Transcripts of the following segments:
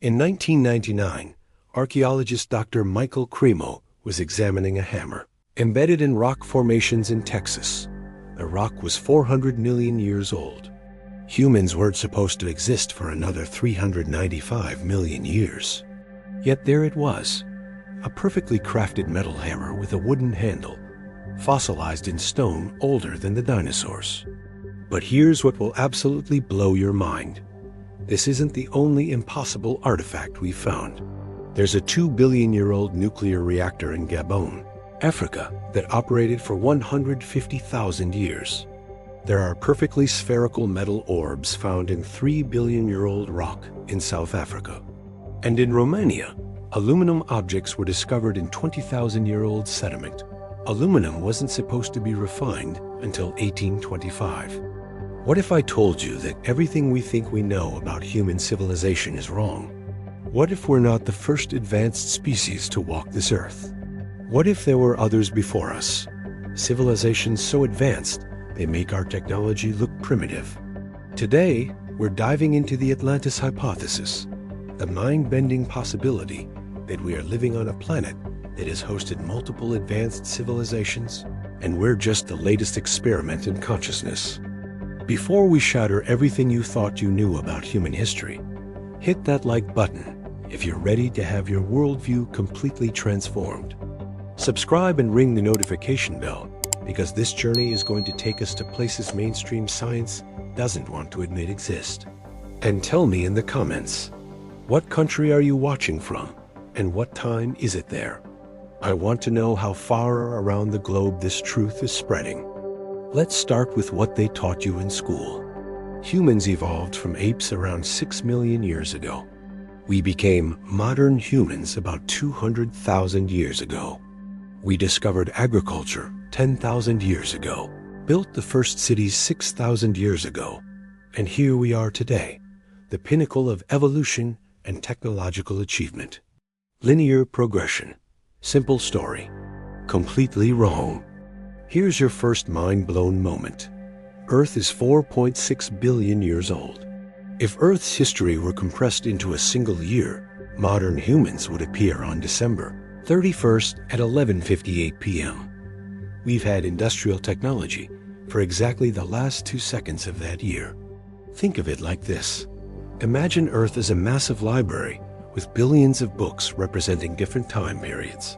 In 1999, archaeologist Dr. Michael Cremo was examining a hammer embedded in rock formations in Texas. The rock was 400 million years old. Humans weren't supposed to exist for another 395 million years. Yet there it was, a perfectly crafted metal hammer with a wooden handle, fossilized in stone older than the dinosaurs. But here's what will absolutely blow your mind. This isn't the only impossible artifact we've found. There's a 2-billion-year-old nuclear reactor in Gabon, Africa, that operated for 150,000 years. There are perfectly spherical metal orbs found in 3-billion-year-old rock in South Africa. And in Romania, aluminum objects were discovered in 20,000-year-old sediment. Aluminum wasn't supposed to be refined until 1825. What if I told you that everything we think we know about human civilization is wrong? What if we're not the first advanced species to walk this earth? What if there were others before us? Civilizations so advanced, they make our technology look primitive. Today, we're diving into the Atlantis Hypothesis, the mind-bending possibility that we are living on a planet that has hosted multiple advanced civilizations, and we're just the latest experiment in consciousness. Before we shatter everything you thought you knew about human history, hit that like button if you're ready to have your worldview completely transformed. Subscribe and ring the notification bell, because this journey is going to take us to places mainstream science doesn't want to admit exist. And tell me in the comments, what country are you watching from, and what time is it there? I want to know how far around the globe this truth is spreading. Let's start with what they taught you in school. Humans evolved from apes around 6 million years ago. We became modern humans about 200,000 years ago. We discovered agriculture 10,000 years ago, built the first cities 6,000 years ago, and here we are today, the pinnacle of evolution and technological achievement. Linear progression. Simple story. Completely wrong. Here's your first mind-blown moment. Earth is 4.6 billion years old. If Earth's history were compressed into a single year, modern humans would appear on December 31st at 11:58 p.m. We've had industrial technology for exactly the last 2 seconds of that year. Think of it like this. Imagine Earth as a massive library with billions of books representing different time periods.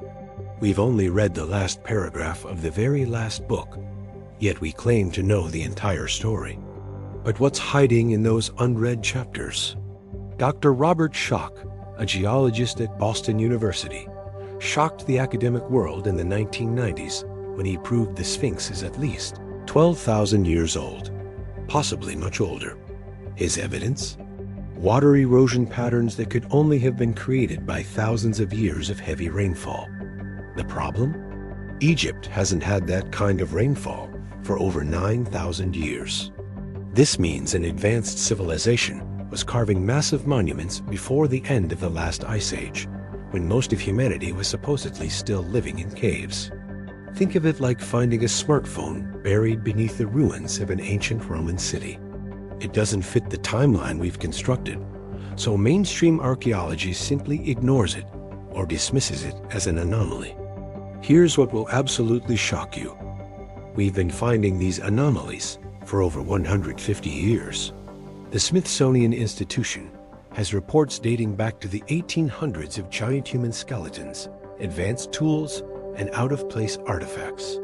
We've only read the last paragraph of the very last book, yet we claim to know the entire story. But what's hiding in those unread chapters? Dr. Robert Schoch, a geologist at Boston University, shocked the academic world in the 1990s when he proved the Sphinx is at least 12,000 years old, possibly much older. His evidence? Water erosion patterns that could only have been created by thousands of years of heavy rainfall. The problem? Egypt hasn't had that kind of rainfall for over 9,000 years. This means an advanced civilization was carving massive monuments before the end of the last ice age, when most of humanity was supposedly still living in caves. Think of it like finding a smartphone buried beneath the ruins of an ancient Roman city. It doesn't fit the timeline we've constructed, so mainstream archaeology simply ignores it or dismisses it as an anomaly. Here's what will absolutely shock you. We've been finding these anomalies for over 150 years. The Smithsonian Institution has reports dating back to the 1800s of giant human skeletons, advanced tools, and out-of-place artifacts.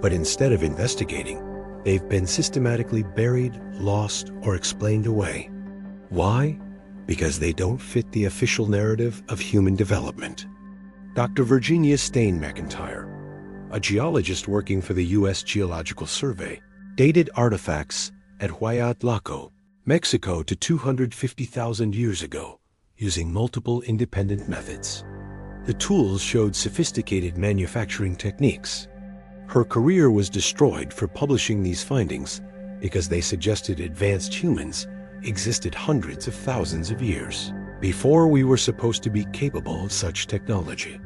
But instead of investigating, they've been systematically buried, lost, or explained away. Why? Because they don't fit the official narrative of human development. Dr. Virginia Stain McIntyre, a geologist working for the U.S. Geological Survey, dated artifacts at Huayatlaco, Mexico to 250,000 years ago, using multiple independent methods. The tools showed sophisticated manufacturing techniques. Her career was destroyed for publishing these findings because they suggested advanced humans existed hundreds of thousands of years before we were supposed to be capable of such technology.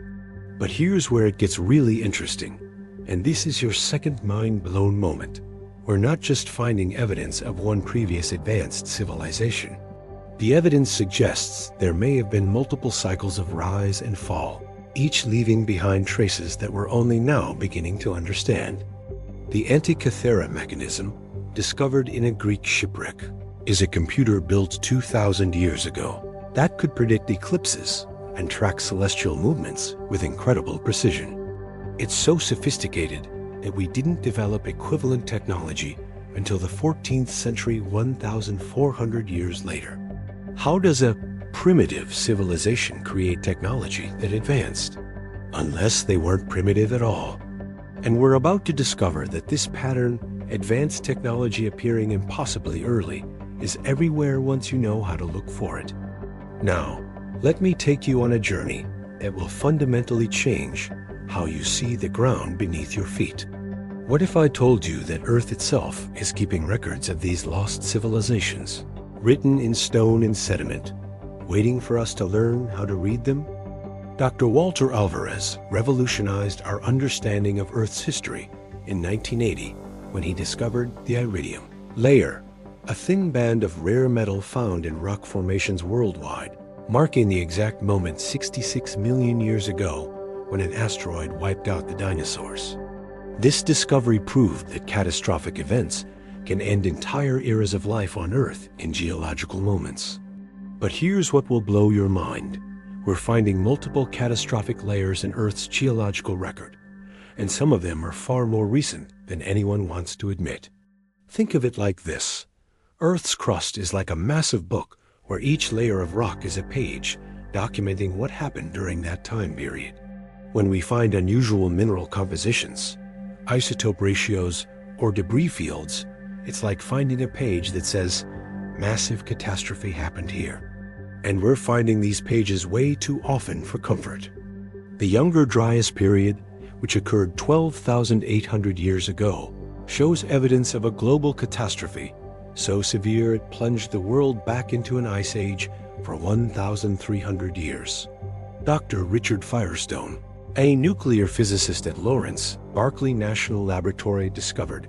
But here's where it gets really interesting, and this is your second mind-blown moment. We're not just finding evidence of one previous advanced civilization. The evidence suggests there may have been multiple cycles of rise and fall, each leaving behind traces that we're only now beginning to understand. The Antikythera mechanism, discovered in a Greek shipwreck, is a computer built 2,000 years ago that could predict eclipses and track celestial movements with incredible precision. It's so sophisticated that we didn't develop equivalent technology until the 14th century, 1,400 years later. How does a primitive civilization create technology that advanced? Unless they weren't primitive at all. And we're about to discover that this pattern, advanced technology appearing impossibly early, is everywhere once you know how to look for it. Now, let me take you on a journey that will fundamentally change how you see the ground beneath your feet. What if I told you that Earth itself is keeping records of these lost civilizations, written in stone and sediment, waiting for us to learn how to read them? Dr. Walter Alvarez revolutionized our understanding of Earth's history in 1980 when he discovered the iridium layer, a thin band of rare metal found in rock formations worldwide, marking the exact moment 66 million years ago when an asteroid wiped out the dinosaurs. This discovery proved that catastrophic events can end entire eras of life on Earth in geological moments. But here's what will blow your mind. We're finding multiple catastrophic layers in Earth's geological record, and some of them are far more recent than anyone wants to admit. Think of it like this. Earth's crust is like a massive book where each layer of rock is a page documenting what happened during that time period. When we find unusual mineral compositions, isotope ratios, or debris fields, it's like finding a page that says, "Massive catastrophe happened here." And we're finding these pages way too often for comfort. The Younger Dryas period, which occurred 12,800 years ago, shows evidence of a global catastrophe so severe it plunged the world back into an ice age for 1,300 years. Dr. Richard Firestone, a nuclear physicist at Lawrence Berkeley National Laboratory, discovered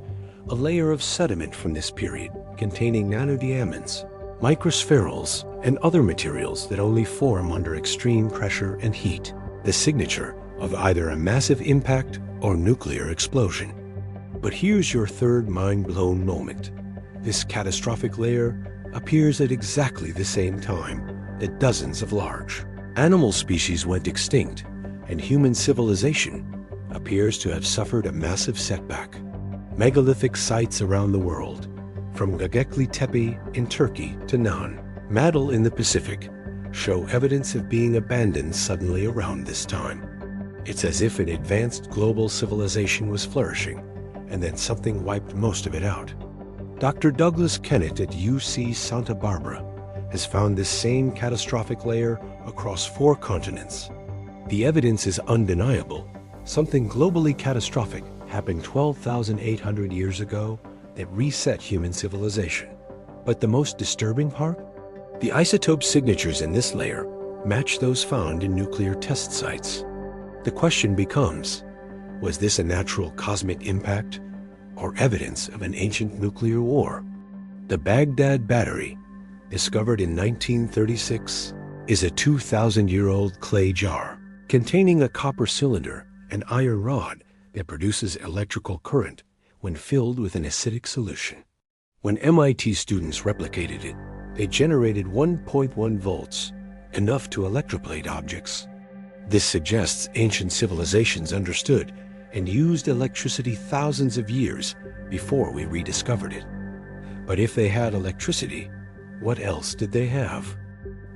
a layer of sediment from this period containing nanodiamonds, microspherules, and other materials that only form under extreme pressure and heat, the signature of either a massive impact or nuclear explosion. But here's your third mind-blown moment. This catastrophic layer appears at exactly the same time that dozens of large animal species went extinct, and human civilization appears to have suffered a massive setback. Megalithic sites around the world, from Göbekli Tepe in Turkey to Nan Madol in the Pacific, show evidence of being abandoned suddenly around this time. It's as if an advanced global civilization was flourishing, and then something wiped most of it out. Dr. Douglas Kennett at UC Santa Barbara has found this same catastrophic layer across 4 continents. The evidence is undeniable. Something globally catastrophic happened 12,800 years ago that reset human civilization. But the most disturbing part? The isotope signatures in this layer match those found in nuclear test sites. The question becomes, was this a natural cosmic impact or evidence of an ancient nuclear war? The Baghdad Battery, discovered in 1936, is a 2,000-year-old clay jar containing a copper cylinder and iron rod that produces electrical current when filled with an acidic solution. When MIT students replicated it, they generated 1.1 volts, enough to electroplate objects. This suggests ancient civilizations understood and used electricity thousands of years before we rediscovered it. But if they had electricity, what else did they have?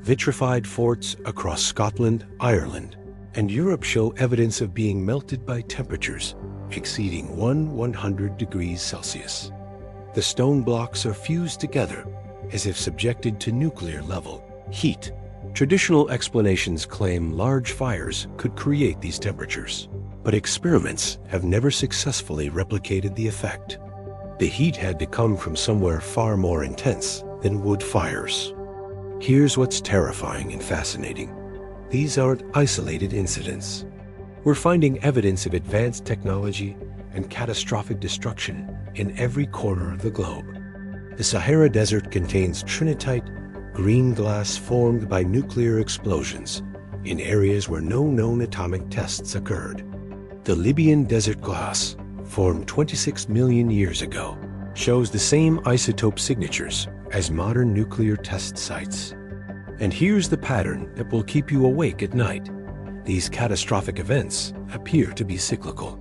Vitrified forts across Scotland, Ireland, and Europe show evidence of being melted by temperatures exceeding 100 degrees Celsius. The stone blocks are fused together as if subjected to nuclear level heat. Traditional explanations claim large fires could create these temperatures, but experiments have never successfully replicated the effect. The heat had to come from somewhere far more intense than wood fires. Here's what's terrifying and fascinating. These aren't isolated incidents. We're finding evidence of advanced technology and catastrophic destruction in every corner of the globe. The Sahara Desert contains trinitite, green glass formed by nuclear explosions in areas where no known atomic tests occurred. The Libyan desert glass, formed 26 million years ago, shows the same isotope signatures as modern nuclear test sites. And here's the pattern that will keep you awake at night. These catastrophic events appear to be cyclical.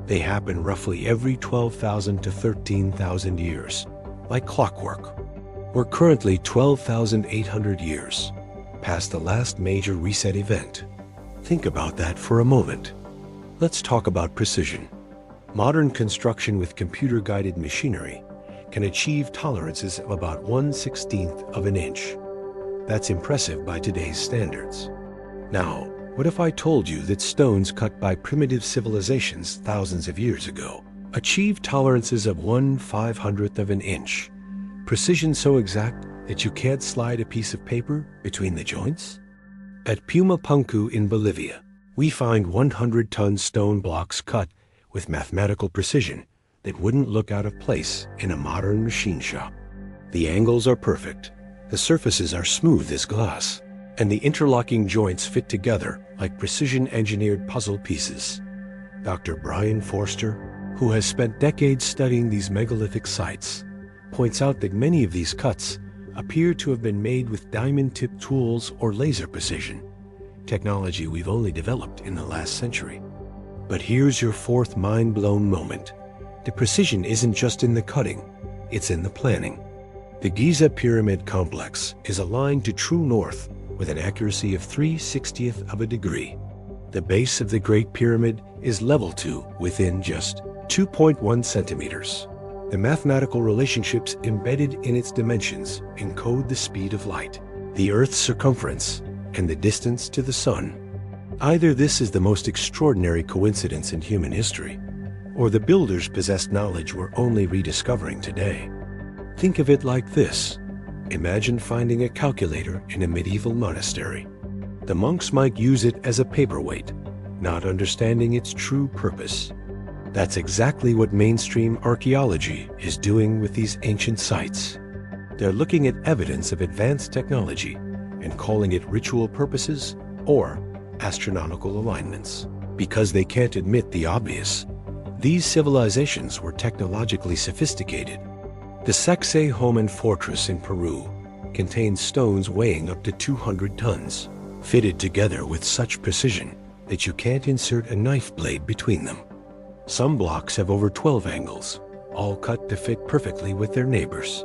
They happen roughly every 12,000 to 13,000 years, like clockwork. We're currently 12,800 years past the last major reset event. Think about that for a moment. Let's talk about precision. Modern construction with computer-guided machinery can achieve tolerances of about 1/16th of an inch. That's impressive by today's standards. Now, what if I told you that stones cut by primitive civilizations thousands of years ago achieved tolerances of 1/500th of an inch? Precision so exact that you can't slide a piece of paper between the joints? At Pumapunku in Bolivia, we find 100-ton stone blocks cut with mathematical precision that wouldn't look out of place in a modern machine shop. The angles are perfect, the surfaces are smooth as glass, and the interlocking joints fit together like precision-engineered puzzle pieces. Dr. Brian Forster, who has spent decades studying these megalithic sites, points out that many of these cuts appear to have been made with diamond-tipped tools or laser precision, technology we've only developed in the last century. But here's your fourth mind-blown moment. The precision isn't just in the cutting, it's in the planning. The Giza Pyramid Complex is aligned to true north with an accuracy of 3/60th of a degree. The base of the Great Pyramid is level to within just 2.1 centimeters. The mathematical relationships embedded in its dimensions encode the speed of light, the Earth's circumference, and the distance to the Sun. Either this is the most extraordinary coincidence in human history, or the builders possessed knowledge we're only rediscovering today. Think of it like this. Imagine finding a calculator in a medieval monastery. The monks might use it as a paperweight, not understanding its true purpose. That's exactly what mainstream archaeology is doing with these ancient sites. They're looking at evidence of advanced technology and calling it ritual purposes or astronomical alignments. Because they can't admit the obvious, these civilizations were technologically sophisticated. The Sacsayhuaman fortress in Peru contains stones weighing up to 200 tons, fitted together with such precision that you can't insert a knife blade between them. Some blocks have over 12 angles, all cut to fit perfectly with their neighbors.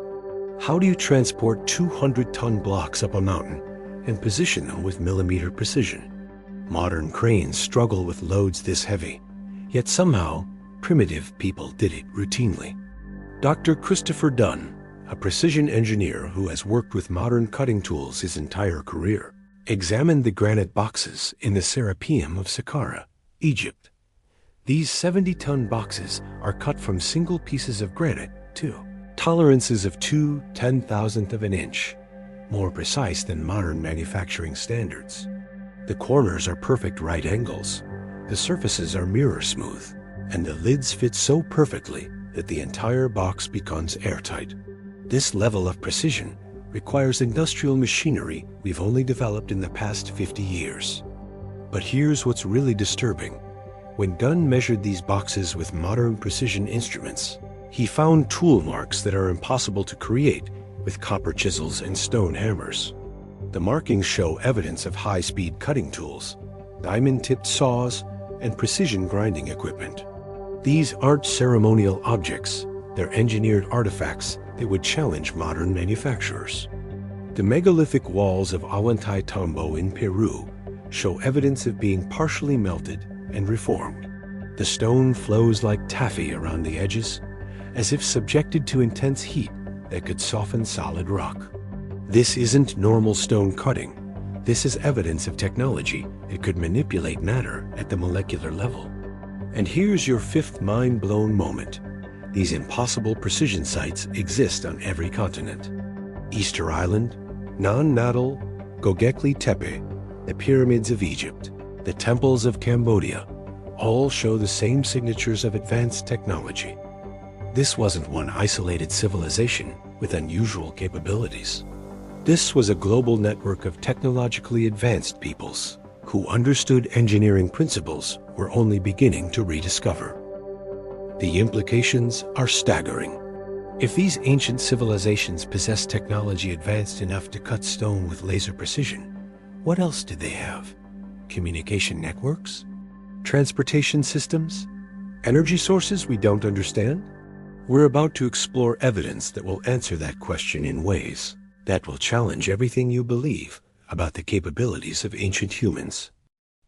How do you transport 200-ton blocks up a mountain and position them with millimeter precision? Modern cranes struggle with loads this heavy, yet somehow primitive people did it routinely. Dr. Christopher Dunn, a precision engineer who has worked with modern cutting tools his entire career, examined the granite boxes in the Serapeum of Saqqara, Egypt. These 70-ton boxes are cut from single pieces of granite, too. Tolerances of 2/10,000th of an inch, more precise than modern manufacturing standards. The corners are perfect right angles, the surfaces are mirror smooth, and the lids fit so perfectly that the entire box becomes airtight. This level of precision requires industrial machinery we've only developed in the past 50 years. But here's what's really disturbing. When Dunn measured these boxes with modern precision instruments, he found tool marks that are impossible to create with copper chisels and stone hammers. The markings show evidence of high-speed cutting tools, diamond-tipped saws, and precision grinding equipment. These aren't ceremonial objects, they're engineered artifacts that would challenge modern manufacturers. The megalithic walls of Ollantaytambo in Peru show evidence of being partially melted and reformed. The stone flows like taffy around the edges, as if subjected to intense heat that could soften solid rock. This isn't normal stone cutting. This is evidence of technology that could manipulate matter at the molecular level. And here's your fifth mind-blown moment. These impossible precision sites exist on every continent. Easter Island, Nan Nadal, Göbekli Tepe, the pyramids of Egypt, the temples of Cambodia, all show the same signatures of advanced technology. This wasn't one isolated civilization with unusual capabilities. This was a global network of technologically advanced peoples who understood engineering principles we're only beginning to rediscover. The implications are staggering. If these ancient civilizations possessed technology advanced enough to cut stone with laser precision, what else did they have? Communication networks? Transportation systems? Energy sources we don't understand? We're about to explore evidence that will answer that question in ways that will challenge everything you believe about the capabilities of ancient humans.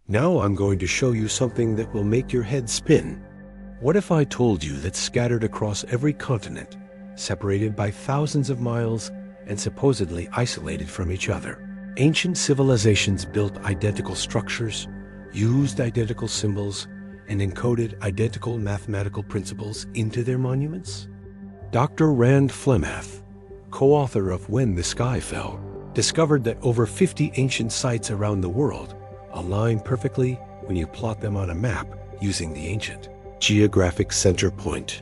Now I'm going to show you something that will make your head spin. What if I told you that scattered across every continent, separated by thousands of miles and supposedly isolated from each other, ancient civilizations built identical structures, used identical symbols, and encoded identical mathematical principles into their monuments? Dr. Rand Flemath, co-author of When the Sky Fell, discovered that over 50 ancient sites around the world align perfectly when you plot them on a map using the ancient geographic center point.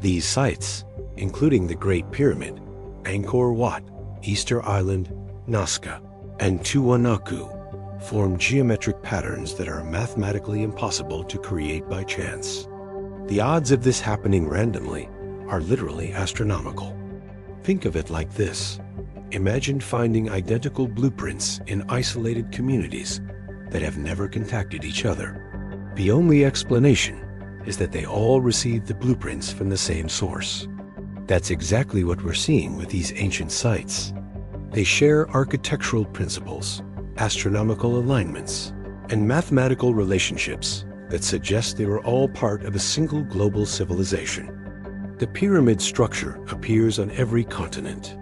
These sites, including the Great Pyramid, Angkor Wat, Easter Island, Nazca, and Tiwanaku, form geometric patterns that are mathematically impossible to create by chance. The odds of this happening randomly are literally astronomical. Think of it like this. Imagine finding identical blueprints in isolated communities that have never contacted each other. The only explanation is that they all received the blueprints from the same source. That's exactly what we're seeing with these ancient sites. They share architectural principles, astronomical alignments, and mathematical relationships that suggest they were all part of a single global civilization. The pyramid structure appears on every continent: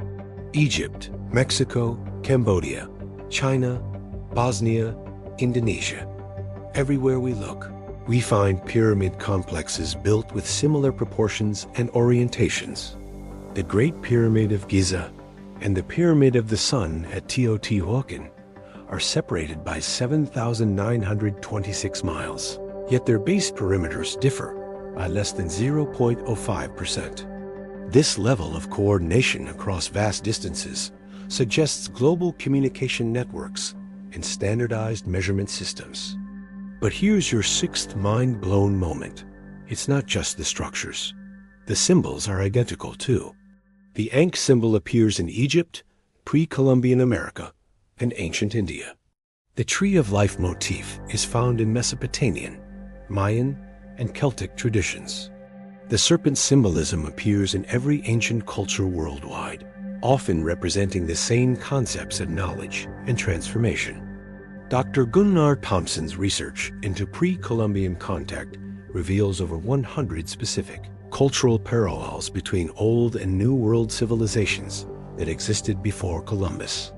Egypt, Mexico, Cambodia, China, Bosnia, Indonesia. Everywhere we look, we find pyramid complexes built with similar proportions and orientations. The Great Pyramid of Giza and the Pyramid of the Sun at Teotihuacan are separated by 7,926 miles, yet their base perimeters differ by less than 0.05%. This level of coordination across vast distances suggests global communication networks and standardized measurement systems. But here's your sixth mind-blown moment. It's not just the structures. The symbols are identical too. The Ankh symbol appears in Egypt, pre-Columbian America, and ancient India. The Tree of Life motif is found in Mesopotamian, Mayan, and Celtic traditions. The serpent symbolism appears in every ancient culture worldwide, often representing the same concepts of knowledge and transformation. Dr. Gunnar Thompson's research into pre-Columbian contact reveals over 100 specific cultural parallels between Old and New World civilizations that existed before Columbus.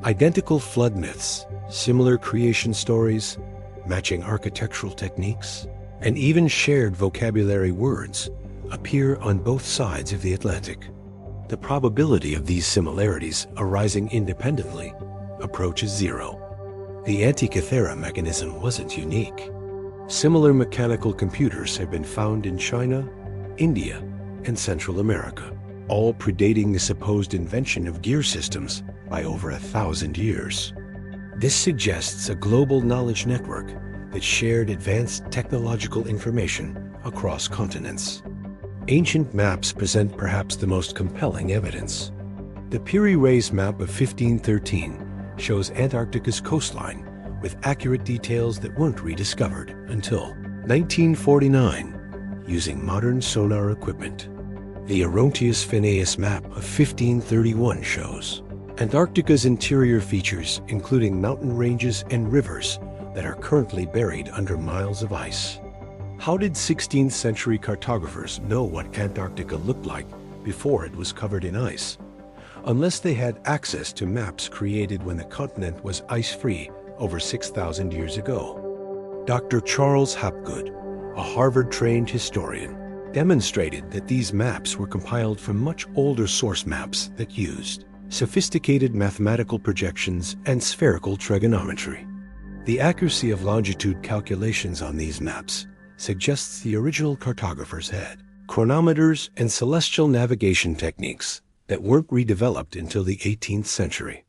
Identical flood myths, similar creation stories, matching architectural techniques, and even shared vocabulary words appear on both sides of the Atlantic. The probability of these similarities arising independently approaches zero. The Antikythera mechanism wasn't unique. Similar mechanical computers have been found in China, India, and Central America, all predating the supposed invention of gear systems by over 1,000 years. This suggests a global knowledge network that shared advanced technological information across continents. Ancient maps present perhaps the most compelling evidence. The Piri Reis map of 1513 shows Antarctica's coastline with accurate details that weren't rediscovered until 1949 using modern sonar equipment. The Orontius Phineus map of 1531 shows Antarctica's interior features, including mountain ranges and rivers that are currently buried under miles of ice. How did 16th century cartographers know what Antarctica looked like before it was covered in ice, unless they had access to maps created when the continent was ice-free over 6,000 years ago? Dr. Charles Hapgood, a Harvard-trained historian, demonstrated that these maps were compiled from much older source maps that used sophisticated mathematical projections and spherical trigonometry. The accuracy of longitude calculations on these maps suggests the original cartographers had chronometers and celestial navigation techniques that weren't redeveloped until the 18th century.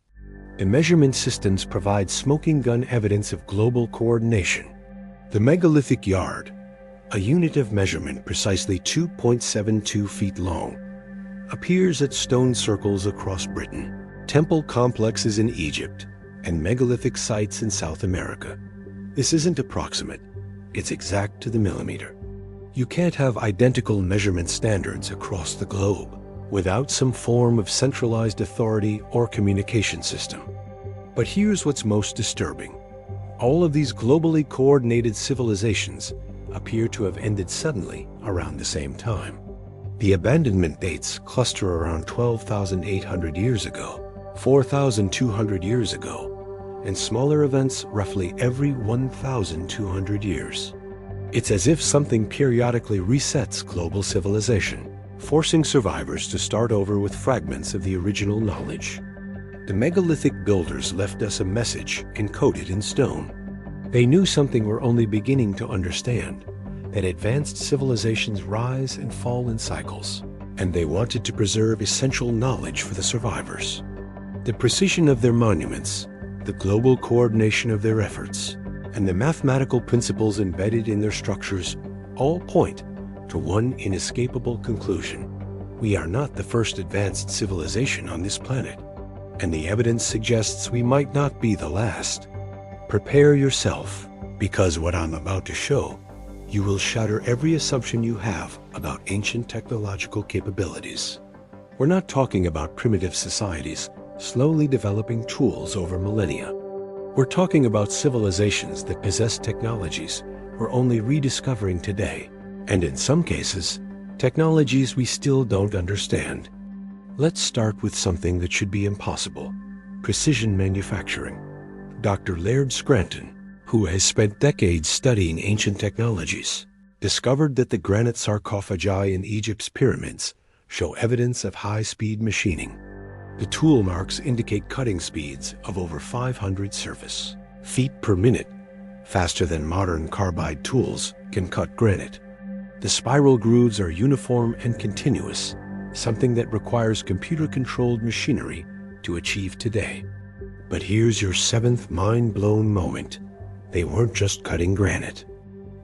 The measurement systems provide smoking gun evidence of global coordination. The megalithic yard, a unit of measurement precisely 2.72 feet long, appears at stone circles across Britain, temple complexes in Egypt, and megalithic sites in South America. This isn't approximate, it's exact to the millimeter. You can't have identical measurement standards across the globe without some form of centralized authority or communication system. But here's what's most disturbing. All of these globally coordinated civilizations appear to have ended suddenly around the same time. The abandonment dates cluster around 12,800 years ago, 4,200 years ago, and smaller events roughly every 1,200 years. It's as if something periodically resets global civilization, forcing survivors to start over with fragments of the original knowledge. The megalithic builders left us a message encoded in stone. They knew something we're only beginning to understand, that advanced civilizations rise and fall in cycles, and they wanted to preserve essential knowledge for the survivors. The precision of their monuments, the global coordination of their efforts, and the mathematical principles embedded in their structures all point to one inescapable conclusion. We are not the first advanced civilization on this planet, and the evidence suggests we might not be the last. Prepare yourself, because what I'm about to show, you will shatter every assumption you have about ancient technological capabilities. We're not talking about primitive societies slowly developing tools over millennia. We're talking about civilizations that possess technologies we're only rediscovering today, and in some cases, technologies we still don't understand. Let's start with something that should be impossible: precision manufacturing. Dr. Laird Scranton, who has spent decades studying ancient technologies, discovered that the granite sarcophagi in Egypt's pyramids show evidence of high-speed machining. The tool marks indicate cutting speeds of over 500 surface feet per minute, faster than modern carbide tools can cut granite. The spiral grooves are uniform and continuous, something that requires computer-controlled machinery to achieve today. But here's your seventh mind-blown moment. They weren't just cutting granite.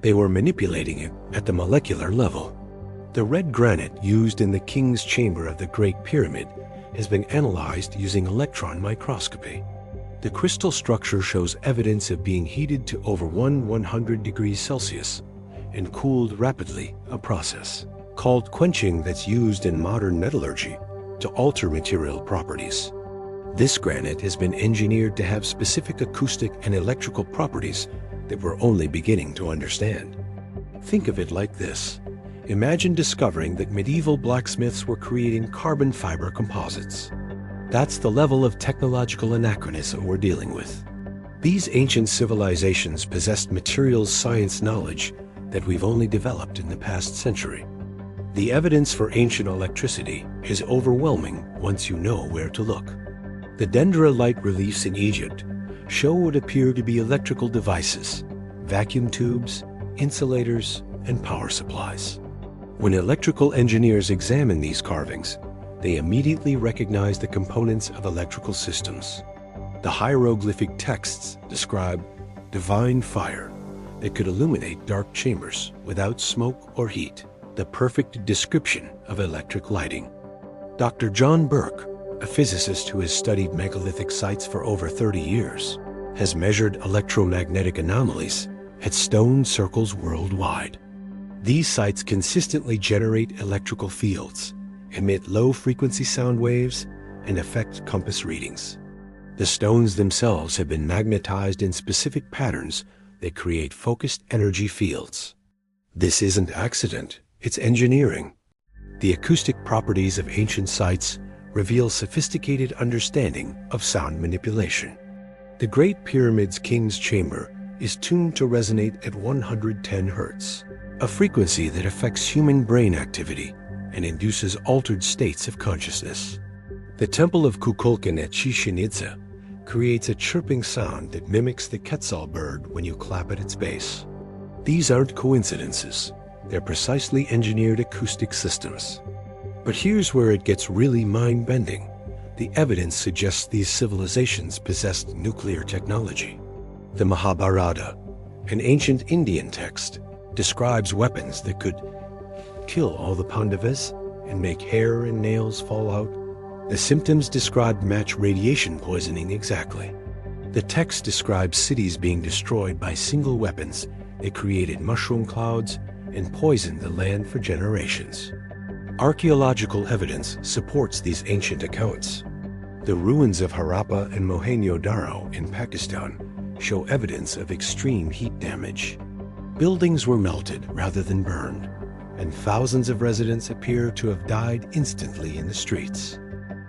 They were manipulating it at the molecular level. The red granite used in the king's chamber of the Great Pyramid has been analyzed using electron microscopy. The crystal structure shows evidence of being heated to over 100 degrees Celsius and cooled rapidly, a process called quenching that's used in modern metallurgy to alter material properties. This granite has been engineered to have specific acoustic and electrical properties that we're only beginning to understand. Think of it like this. Imagine discovering that medieval blacksmiths were creating carbon fiber composites. That's the level of technological anachronism we're dealing with. These ancient civilizations possessed materials science knowledge that we've only developed in the past century. The evidence for ancient electricity is overwhelming once you know where to look. The dendrolite reliefs in Egypt show what appear to be electrical devices, vacuum tubes, insulators, and power supplies. When electrical engineers examine these carvings, they immediately recognize the components of electrical systems. The hieroglyphic texts describe divine fire that could illuminate dark chambers without smoke or heat, the perfect description of electric lighting. Dr. John Burke, a physicist who has studied megalithic sites for over 30 years, has measured electromagnetic anomalies at stone circles worldwide. These sites consistently generate electrical fields, emit low-frequency sound waves, and affect compass readings. The stones themselves have been magnetized in specific patterns that create focused energy fields. This isn't accident, it's engineering. The acoustic properties of ancient sites reveal sophisticated understanding of sound manipulation. The Great Pyramid's King's Chamber is tuned to resonate at 110 Hz, a frequency that affects human brain activity and induces altered states of consciousness. The Temple of Kukulkan at Chichen Itza creates a chirping sound that mimics the quetzal bird when you clap at its base. These aren't coincidences, they're precisely engineered acoustic systems. But here's where it gets really mind-bending. The evidence suggests these civilizations possessed nuclear technology. The Mahabharata, an ancient Indian text, describes weapons that could kill all the Pandavas and make hair and nails fall out. The symptoms described match radiation poisoning exactly. The text describes cities being destroyed by single weapons that created mushroom clouds and poisoned the land for generations. Archaeological evidence supports these ancient accounts. The ruins of Harappa and Mohenjo-Daro in Pakistan show evidence of extreme heat damage. Buildings were melted rather than burned, and thousands of residents appear to have died instantly in the streets.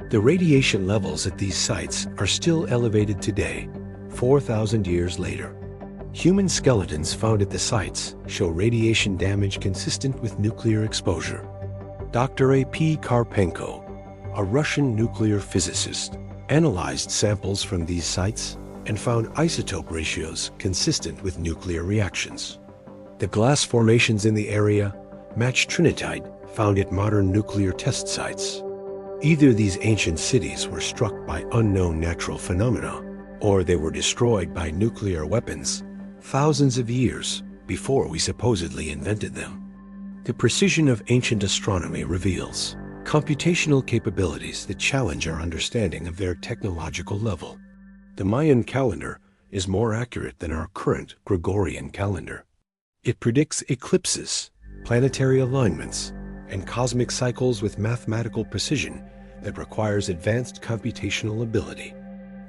The radiation levels at these sites are still elevated today, 4,000 years later. Human skeletons found at the sites show radiation damage consistent with nuclear exposure. Dr. A.P. Karpenko, a Russian nuclear physicist, analyzed samples from these sites and found isotope ratios consistent with nuclear reactions. The glass formations in the area match trinitite found at modern nuclear test sites. Either these ancient cities were struck by unknown natural phenomena, or they were destroyed by nuclear weapons thousands of years before we supposedly invented them. The precision of ancient astronomy reveals computational capabilities that challenge our understanding of their technological level. The Mayan calendar is more accurate than our current Gregorian calendar. It predicts eclipses, planetary alignments, and cosmic cycles with mathematical precision that requires advanced computational ability.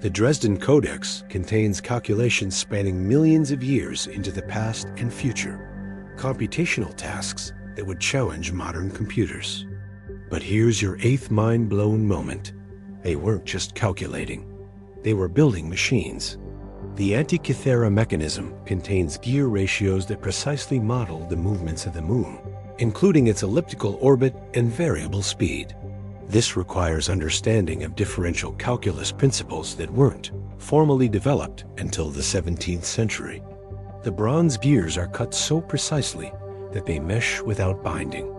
The Dresden Codex contains calculations spanning millions of years into the past and future, computational tasks that would challenge modern computers. But here's your eighth mind-blown moment. They weren't just calculating. They were building machines. The Antikythera mechanism contains gear ratios that precisely model the movements of the Moon, including its elliptical orbit and variable speed. This requires understanding of differential calculus principles that weren't formally developed until the 17th century. The bronze gears are cut so precisely that they mesh without binding,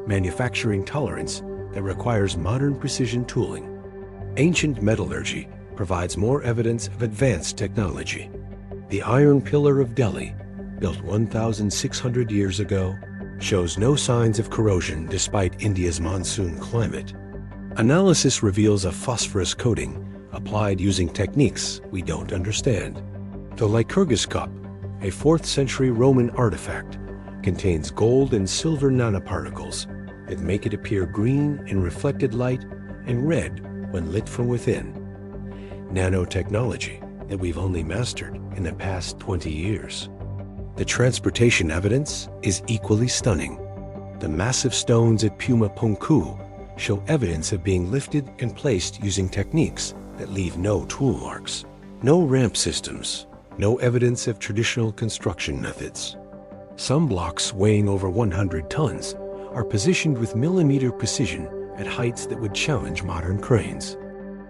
manufacturing tolerance that requires modern precision tooling. Ancient metallurgy provides more evidence of advanced technology. The Iron Pillar of Delhi, built 1,600 years ago, shows no signs of corrosion despite India's monsoon climate. Analysis reveals a phosphorus coating applied using techniques we don't understand. The Lycurgus cup, a 4th century Roman artifact, contains gold and silver nanoparticles that make it appear green in reflected light and red when lit from within. Nanotechnology that we've only mastered in the past 20 years. The transportation evidence is equally stunning. The massive stones at Puma Punku show evidence of being lifted and placed using techniques that leave no tool marks, no ramp systems, no evidence of traditional construction methods. Some blocks weighing over 100 tons are positioned with millimeter precision at heights that would challenge modern cranes.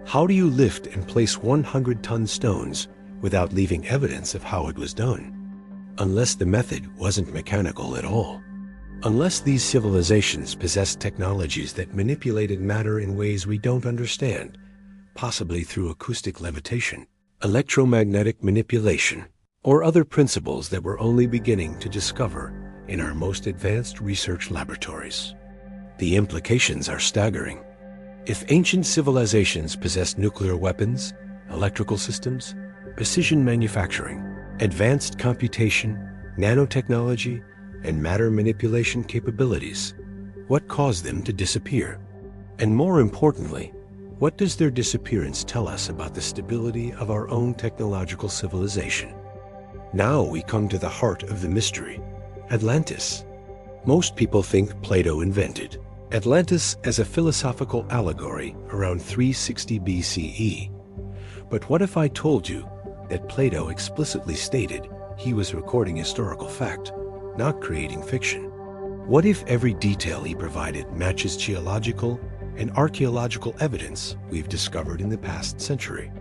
How do you lift and place 100-ton stones without leaving evidence of how it was done? Unless the method wasn't mechanical at all. Unless these civilizations possessed technologies that manipulated matter in ways we don't understand, possibly through acoustic levitation, electromagnetic manipulation, or other principles that we're only beginning to discover in our most advanced research laboratories. The implications are staggering. If ancient civilizations possessed nuclear weapons, electrical systems, precision manufacturing, advanced computation, nanotechnology, and matter manipulation capabilities, what caused them to disappear? And more importantly, what does their disappearance tell us about the stability of our own technological civilization? Now we come to the heart of the mystery, Atlantis. Most people think Plato invented Atlantis as a philosophical allegory around 360 BCE. But what if I told you that Plato explicitly stated he was recording historical fact, not creating fiction? What if every detail he provided matches geological and archaeological evidence we've discovered in the past century?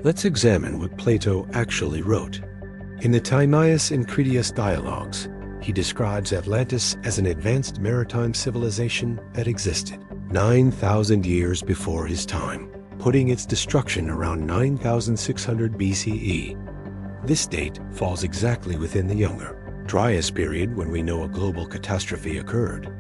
Let's examine what Plato actually wrote. In the Timaeus and Critias dialogues, he describes Atlantis as an advanced maritime civilization that existed 9,000 years before his time, putting its destruction around 9,600 BCE. This date falls exactly within the younger, Dryas period when we know a global catastrophe occurred.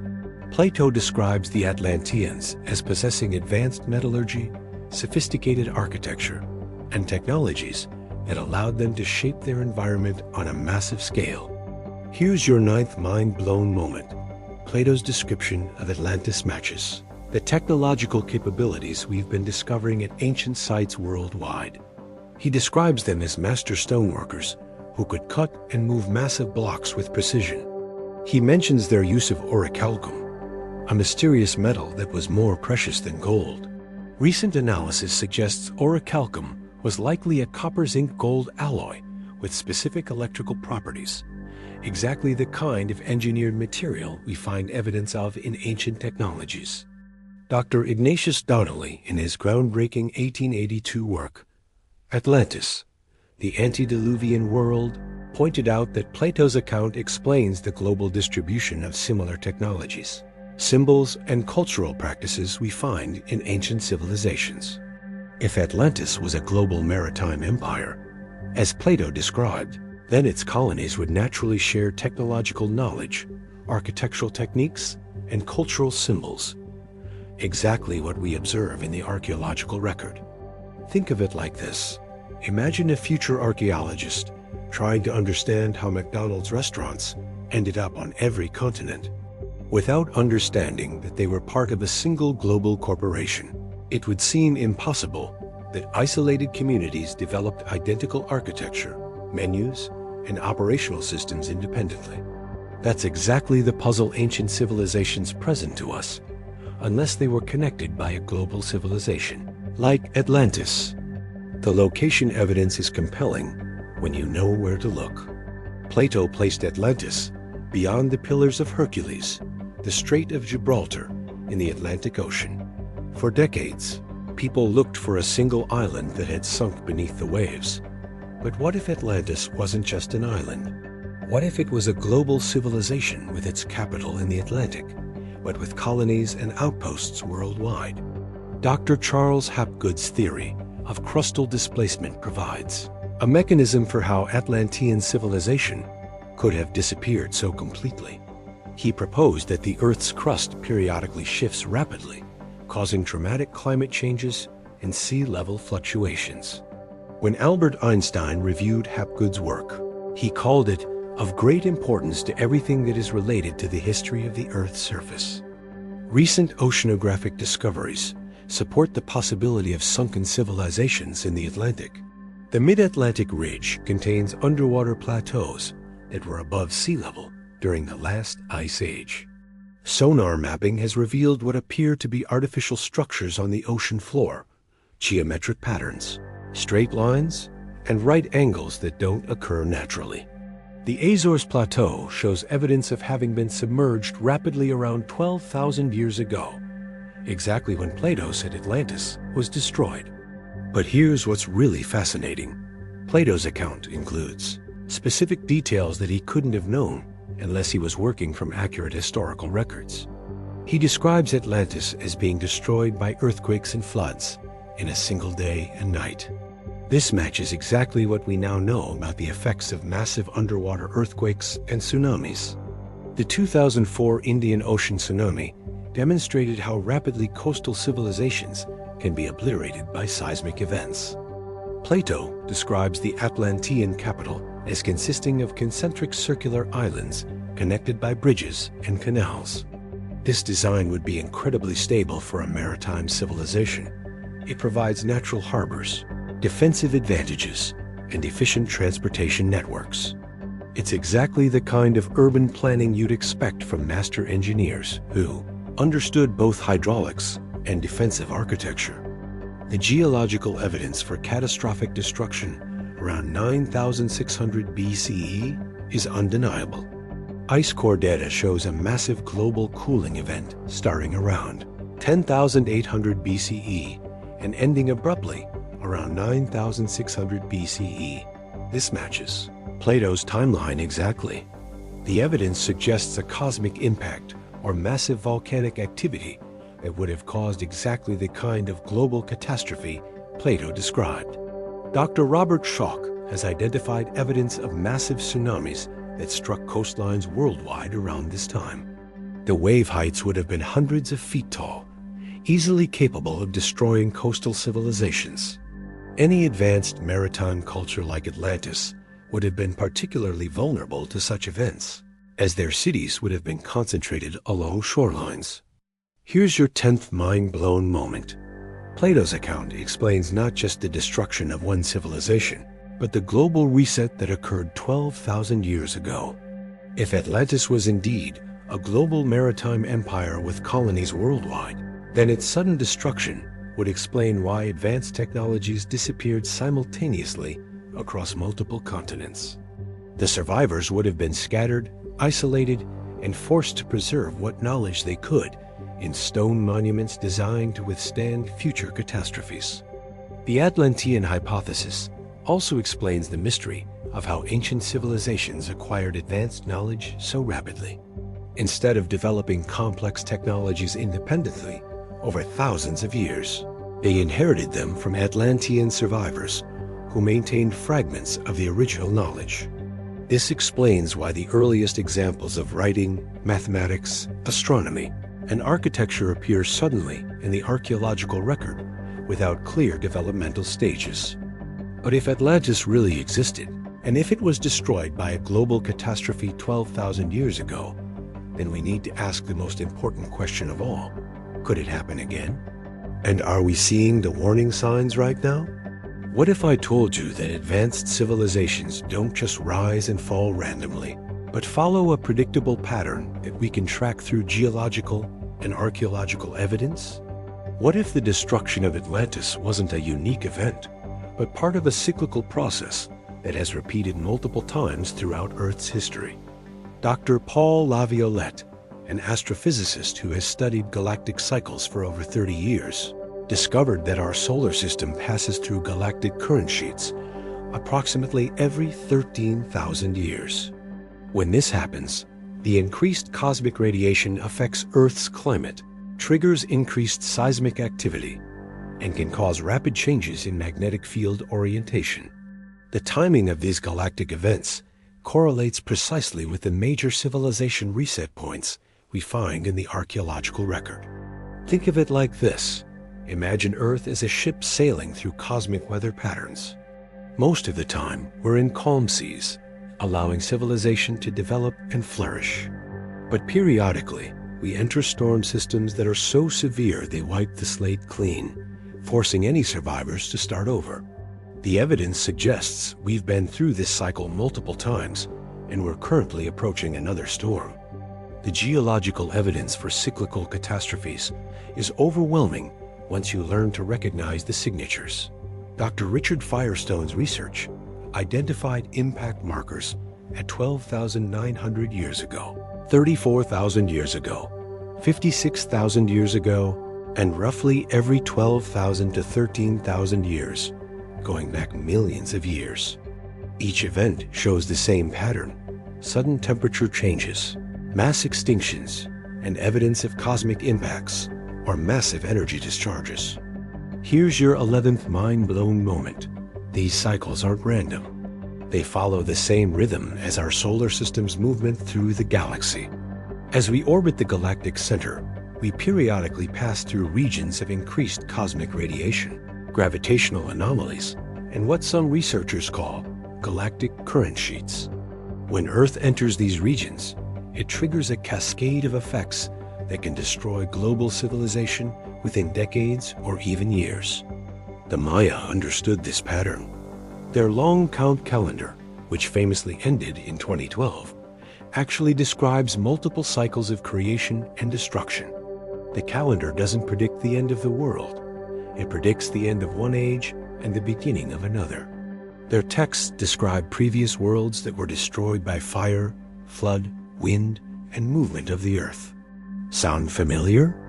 Plato describes the Atlanteans as possessing advanced metallurgy, sophisticated architecture, and technologies that allowed them to shape their environment on a massive scale. Here's your ninth mind-blown moment. Plato's description of Atlantis matches the technological capabilities we've been discovering at ancient sites worldwide. He describes them as master stoneworkers who could cut and move massive blocks with precision. He mentions their use of orichalcum, a mysterious metal that was more precious than gold. Recent analysis suggests orichalcum was likely a copper-zinc gold alloy with specific electrical properties, exactly the kind of engineered material we find evidence of in ancient technologies. Dr. Ignatius Donnelly, in his groundbreaking 1882 work, Atlantis, the Antediluvian World, pointed out that Plato's account explains the global distribution of similar technologies, symbols, and cultural practices we find in ancient civilizations. If Atlantis was a global maritime empire, as Plato described, then its colonies would naturally share technological knowledge, architectural techniques, and cultural symbols. Exactly what we observe in the archaeological record. Think of it like this. Imagine a future archaeologist trying to understand how McDonald's restaurants ended up on every continent. Without understanding that they were part of a single global corporation, it would seem impossible that isolated communities developed identical architecture, menus, and operational systems independently. That's exactly the puzzle ancient civilizations present to us, unless they were connected by a global civilization, like Atlantis. The location evidence is compelling when you know where to look. Plato placed Atlantis beyond the Pillars of Hercules, the Strait of Gibraltar, in the Atlantic Ocean. For decades, people looked for a single island that had sunk beneath the waves. But what if Atlantis wasn't just an island? What if it was a global civilization with its capital in the Atlantic, but with colonies and outposts worldwide? Dr. Charles Hapgood's theory of crustal displacement provides a mechanism for how Atlantean civilization could have disappeared so completely. He proposed that the Earth's crust periodically shifts rapidly, causing dramatic climate changes and sea level fluctuations. When Albert Einstein reviewed Hapgood's work, he called it of great importance to everything that is related to the history of the Earth's surface. Recent oceanographic discoveries support the possibility of sunken civilizations in the Atlantic. The Mid-Atlantic Ridge contains underwater plateaus that were above sea level during the last ice age. Sonar mapping has revealed what appear to be artificial structures on the ocean floor, geometric patterns, straight lines, and right angles that don't occur naturally. The Azores Plateau shows evidence of having been submerged rapidly around 12,000 years ago, exactly when Plato said Atlantis was destroyed. But here's what's really fascinating. Plato's account includes specific details that he couldn't have known unless he was working from accurate historical records. He describes Atlantis as being destroyed by earthquakes and floods in a single day and night. This matches exactly what we now know about the effects of massive underwater earthquakes and tsunamis. The 2004 Indian Ocean tsunami demonstrated how rapidly coastal civilizations can be obliterated by seismic events. Plato describes the Atlantean capital as consisting of concentric circular islands connected by bridges and canals. This design would be incredibly stable for a maritime civilization. It provides natural harbors, defensive advantages, and efficient transportation networks. It's exactly the kind of urban planning you'd expect from master engineers who understood both hydraulics and defensive architecture. The geological evidence for catastrophic destruction around 9,600 BCE is undeniable. Ice core data shows a massive global cooling event starting around 10,800 BCE and ending abruptly around 9,600 BCE. This matches Plato's timeline exactly. The evidence suggests a cosmic impact or massive volcanic activity that would have caused exactly the kind of global catastrophe Plato described. Dr. Robert Schoch has identified evidence of massive tsunamis that struck coastlines worldwide around this time. The wave heights would have been hundreds of feet tall, easily capable of destroying coastal civilizations. Any advanced maritime culture like Atlantis would have been particularly vulnerable to such events, as their cities would have been concentrated along shorelines. Here's your 10th mind-blown moment. Plato's account explains not just the destruction of one civilization, but the global reset that occurred 12,000 years ago. If Atlantis was indeed a global maritime empire with colonies worldwide, then its sudden destruction would explain why advanced technologies disappeared simultaneously across multiple continents. The survivors would have been scattered, isolated, and forced to preserve what knowledge they could in stone monuments designed to withstand future catastrophes. The Atlantean Hypothesis also explains the mystery of how ancient civilizations acquired advanced knowledge so rapidly. Instead of developing complex technologies independently over thousands of years, they inherited them from Atlantean survivors who maintained fragments of the original knowledge. This explains why the earliest examples of writing, mathematics, astronomy, and architecture appear suddenly in the archaeological record without clear developmental stages. But if Atlantis really existed, and if it was destroyed by a global catastrophe 12,000 years ago, then we need to ask the most important question of all: could it happen again? And are we seeing the warning signs right now? What if I told you that advanced civilizations don't just rise and fall randomly, but follow a predictable pattern that we can track through geological and archaeological evidence? What if the destruction of Atlantis wasn't a unique event, but part of a cyclical process that has repeated multiple times throughout Earth's history? Dr. Paul Laviolette, an astrophysicist who has studied galactic cycles for over 30 years, discovered that our solar system passes through galactic current sheets approximately every 13,000 years. When this happens, the increased cosmic radiation affects Earth's climate, triggers increased seismic activity, and can cause rapid changes in magnetic field orientation. The timing of these galactic events correlates precisely with the major civilization reset points we find in the archaeological record. Think of it like this. Imagine Earth as a ship sailing through cosmic weather patterns. Most of the time, we're in calm seas, allowing civilization to develop and flourish. But periodically, we enter storm systems that are so severe they wipe the slate clean, forcing any survivors to start over. The evidence suggests we've been through this cycle multiple times, and we're currently approaching another storm. The geological evidence for cyclical catastrophes is overwhelming once you learn to recognize the signatures. Dr. Richard Firestone's research identified impact markers at 12,900 years ago, 34,000 years ago, 56,000 years ago, and roughly every 12,000 to 13,000 years, going back millions of years. Each event shows the same pattern: sudden temperature changes, mass extinctions, and evidence of cosmic impacts or massive energy discharges. Here's your 11th mind-blown moment. These cycles aren't random. They follow the same rhythm as our solar system's movement through the galaxy. As we orbit the galactic center, we periodically pass through regions of increased cosmic radiation, gravitational anomalies, and what some researchers call galactic current sheets. When Earth enters these regions, it triggers a cascade of effects that can destroy global civilization within decades or even years. The Maya understood this pattern. Their long count calendar, which famously ended in 2012, actually describes multiple cycles of creation and destruction. The calendar doesn't predict the end of the world. It predicts the end of one age and the beginning of another. Their texts describe previous worlds that were destroyed by fire, flood, wind, and movement of the earth. Sound familiar?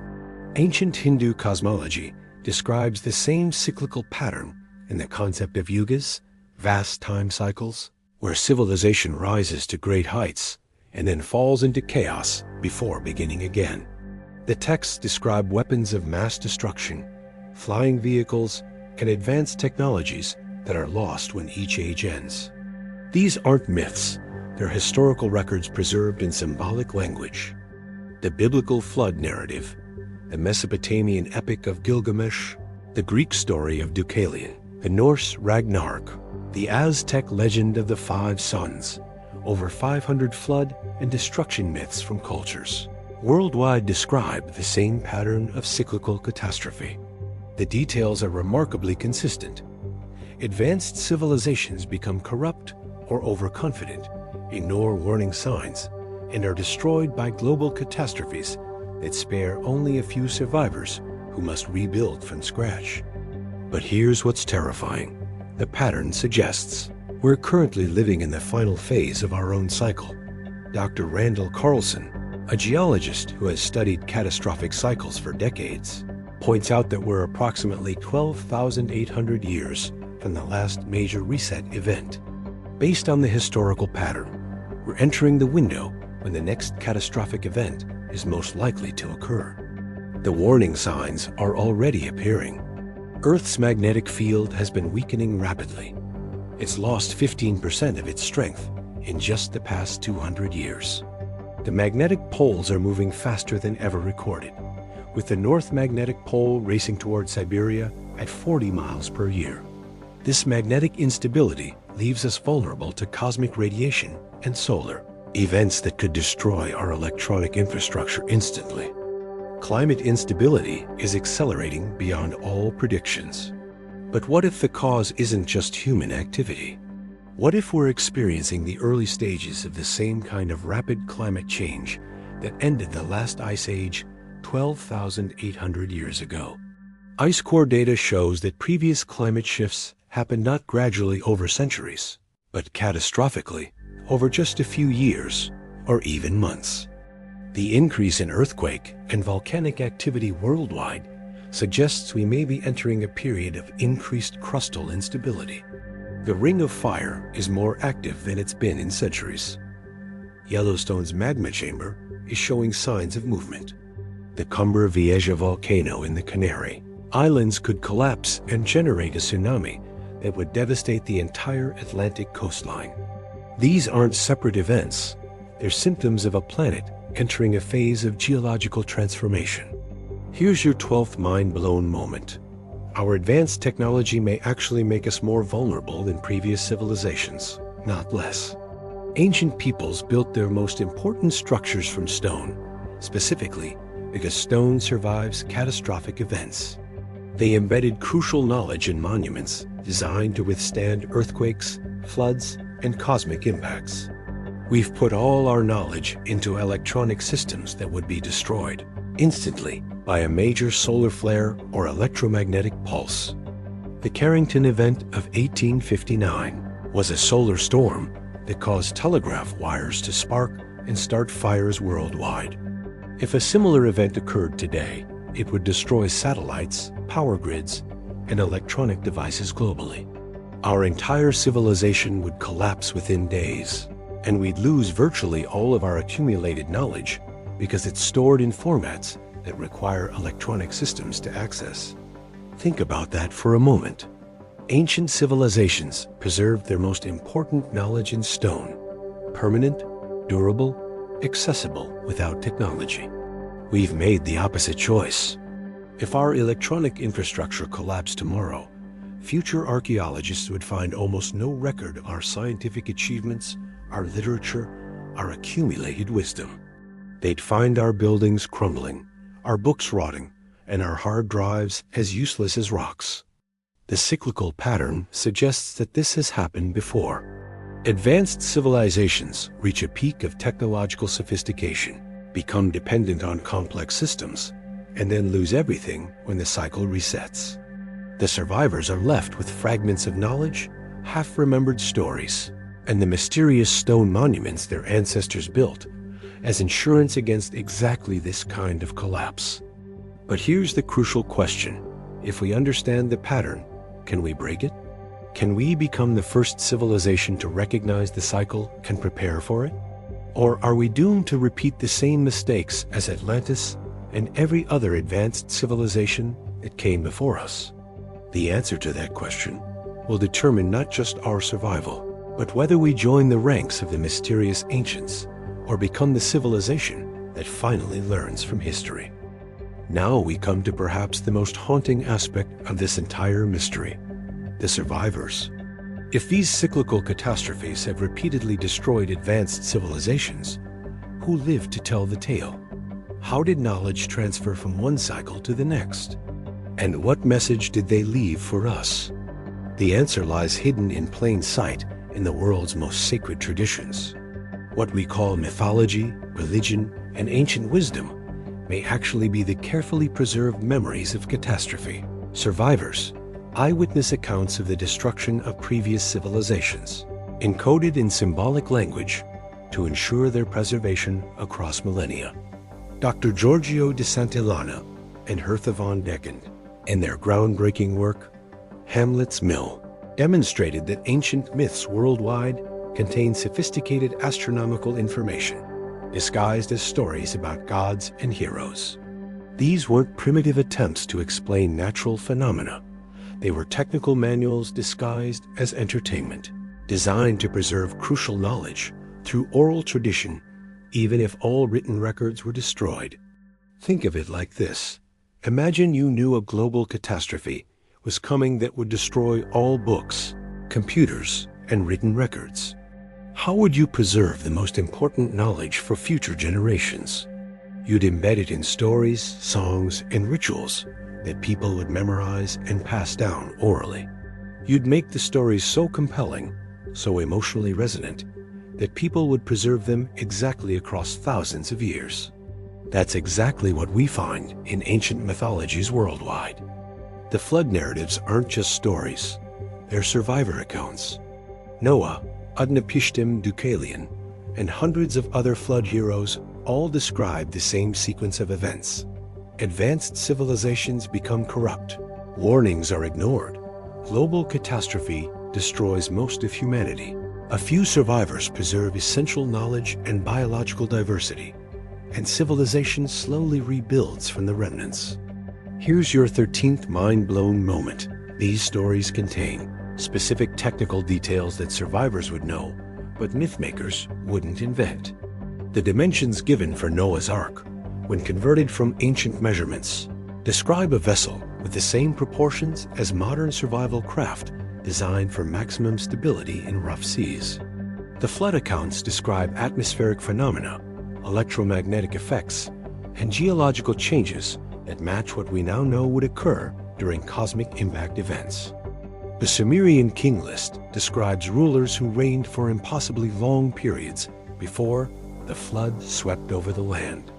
Ancient Hindu cosmology describes the same cyclical pattern in the concept of yugas, vast time cycles, where civilization rises to great heights and then falls into chaos before beginning again. The texts describe weapons of mass destruction, flying vehicles, and advanced technologies that are lost when each age ends. These aren't myths, they're historical records preserved in symbolic language. The biblical flood narrative, the Mesopotamian epic of Gilgamesh, the Greek story of Deucalion, the Norse Ragnarok, the Aztec legend of the Five Suns, over 500 flood and destruction myths from cultures worldwide describe the same pattern of cyclical catastrophe. The details are remarkably consistent. Advanced civilizations become corrupt or overconfident, ignore warning signs, and are destroyed by global catastrophes that spare only a few survivors who must rebuild from scratch. But here's what's terrifying. The pattern suggests we're currently living in the final phase of our own cycle. Dr. Randall Carlson, a geologist who has studied catastrophic cycles for decades, points out that we're approximately 12,800 years from the last major reset event. Based on the historical pattern, we're entering the window when the next catastrophic event is most likely to occur. The warning signs are already appearing. Earth's magnetic field has been weakening rapidly. It's lost 15% of its strength in just the past 200 years. The magnetic poles are moving faster than ever recorded, with the North Magnetic Pole racing toward Siberia at 40 miles per year. This magnetic instability leaves us vulnerable to cosmic radiation and solar events that could destroy our electronic infrastructure instantly. Climate instability is accelerating beyond all predictions. But what if the cause isn't just human activity? What if we're experiencing the early stages of the same kind of rapid climate change that ended the last ice age 12,800 years ago? Ice core data shows that previous climate shifts happened not gradually over centuries, but catastrophically over just a few years or even months. The increase in earthquake and volcanic activity worldwide suggests we may be entering a period of increased crustal instability. The Ring of Fire is more active than it's been in centuries. Yellowstone's magma chamber is showing signs of movement. The Cumbre Vieja volcano in the Canary Islands could collapse and generate a tsunami that would devastate the entire Atlantic coastline. These aren't separate events. They're symptoms of a planet entering a phase of geological transformation. Here's your 12th mind-blown moment. Our advanced technology may actually make us more vulnerable than previous civilizations, not less. Ancient peoples built their most important structures from stone, specifically because stone survives catastrophic events. They embedded crucial knowledge in monuments designed to withstand earthquakes, floods, and cosmic impacts. We've put all our knowledge into electronic systems that would be destroyed instantly by a major solar flare or electromagnetic pulse. The Carrington event of 1859 was a solar storm that caused telegraph wires to spark and start fires worldwide. If a similar event occurred today, it would destroy satellites, power grids, and electronic devices globally. Our entire civilization would collapse within days, and we'd lose virtually all of our accumulated knowledge because it's stored in formats that require electronic systems to access. Think about that for a moment. Ancient civilizations preserved their most important knowledge in stone, permanent, durable, accessible without technology. We've made the opposite choice. If our electronic infrastructure collapsed tomorrow, future archaeologists would find almost no record of our scientific achievements, our literature, our accumulated wisdom. They'd find our buildings crumbling, our books rotting, and our hard drives as useless as rocks. The cyclical pattern suggests that this has happened before. Advanced civilizations reach a peak of technological sophistication, become dependent on complex systems, and then lose everything when the cycle resets. The survivors are left with fragments of knowledge, half-remembered stories, and the mysterious stone monuments their ancestors built as insurance against exactly this kind of collapse. But here's the crucial question. If we understand the pattern, can we break it? Can we become the first civilization to recognize the cycle and prepare for it? Or are we doomed to repeat the same mistakes as Atlantis and every other advanced civilization that came before us? The answer to that question will determine not just our survival, but whether we join the ranks of the mysterious ancients or become the civilization that finally learns from history. Now we come to perhaps the most haunting aspect of this entire mystery: the survivors. If these cyclical catastrophes have repeatedly destroyed advanced civilizations, who lived to tell the tale? How did knowledge transfer from one cycle to the next? And what message did they leave for us? The answer lies hidden in plain sight in the world's most sacred traditions. What we call mythology, religion, and ancient wisdom may actually be the carefully preserved memories of catastrophe. Survivors, eyewitness accounts of the destruction of previous civilizations, encoded in symbolic language to ensure their preservation across millennia. Dr. Giorgio de Santillana and Hertha von Dechend, in their groundbreaking work, Hamlet's Mill, demonstrated that ancient myths worldwide contain sophisticated astronomical information, disguised as stories about gods and heroes. These weren't primitive attempts to explain natural phenomena. They were technical manuals disguised as entertainment, designed to preserve crucial knowledge through oral tradition, even if all written records were destroyed. Think of it like this. Imagine you knew a global catastrophe was coming that would destroy all books, computers, and written records. How would you preserve the most important knowledge for future generations? You'd embed it in stories, songs, and rituals that people would memorize and pass down orally. You'd make the stories so compelling, so emotionally resonant, that people would preserve them exactly across thousands of years. That's exactly what we find in ancient mythologies worldwide. The flood narratives aren't just stories, they're survivor accounts. Noah, Utnapishtim Deucalion, and hundreds of other flood heroes all describe the same sequence of events. Advanced civilizations become corrupt, warnings are ignored, global catastrophe destroys most of humanity. A few survivors preserve essential knowledge and biological diversity, and civilization slowly rebuilds from the remnants. Here's your 13th mind-blown moment. These stories contain specific technical details that survivors would know, but mythmakers wouldn't invent. The dimensions given for Noah's Ark, when converted from ancient measurements, describe a vessel with the same proportions as modern survival craft designed for maximum stability in rough seas. The flood accounts describe atmospheric phenomena, electromagnetic effects, and geological changes that match what we now know would occur during cosmic impact events. The Sumerian king list describes rulers who reigned for impossibly long periods before the flood swept over the land.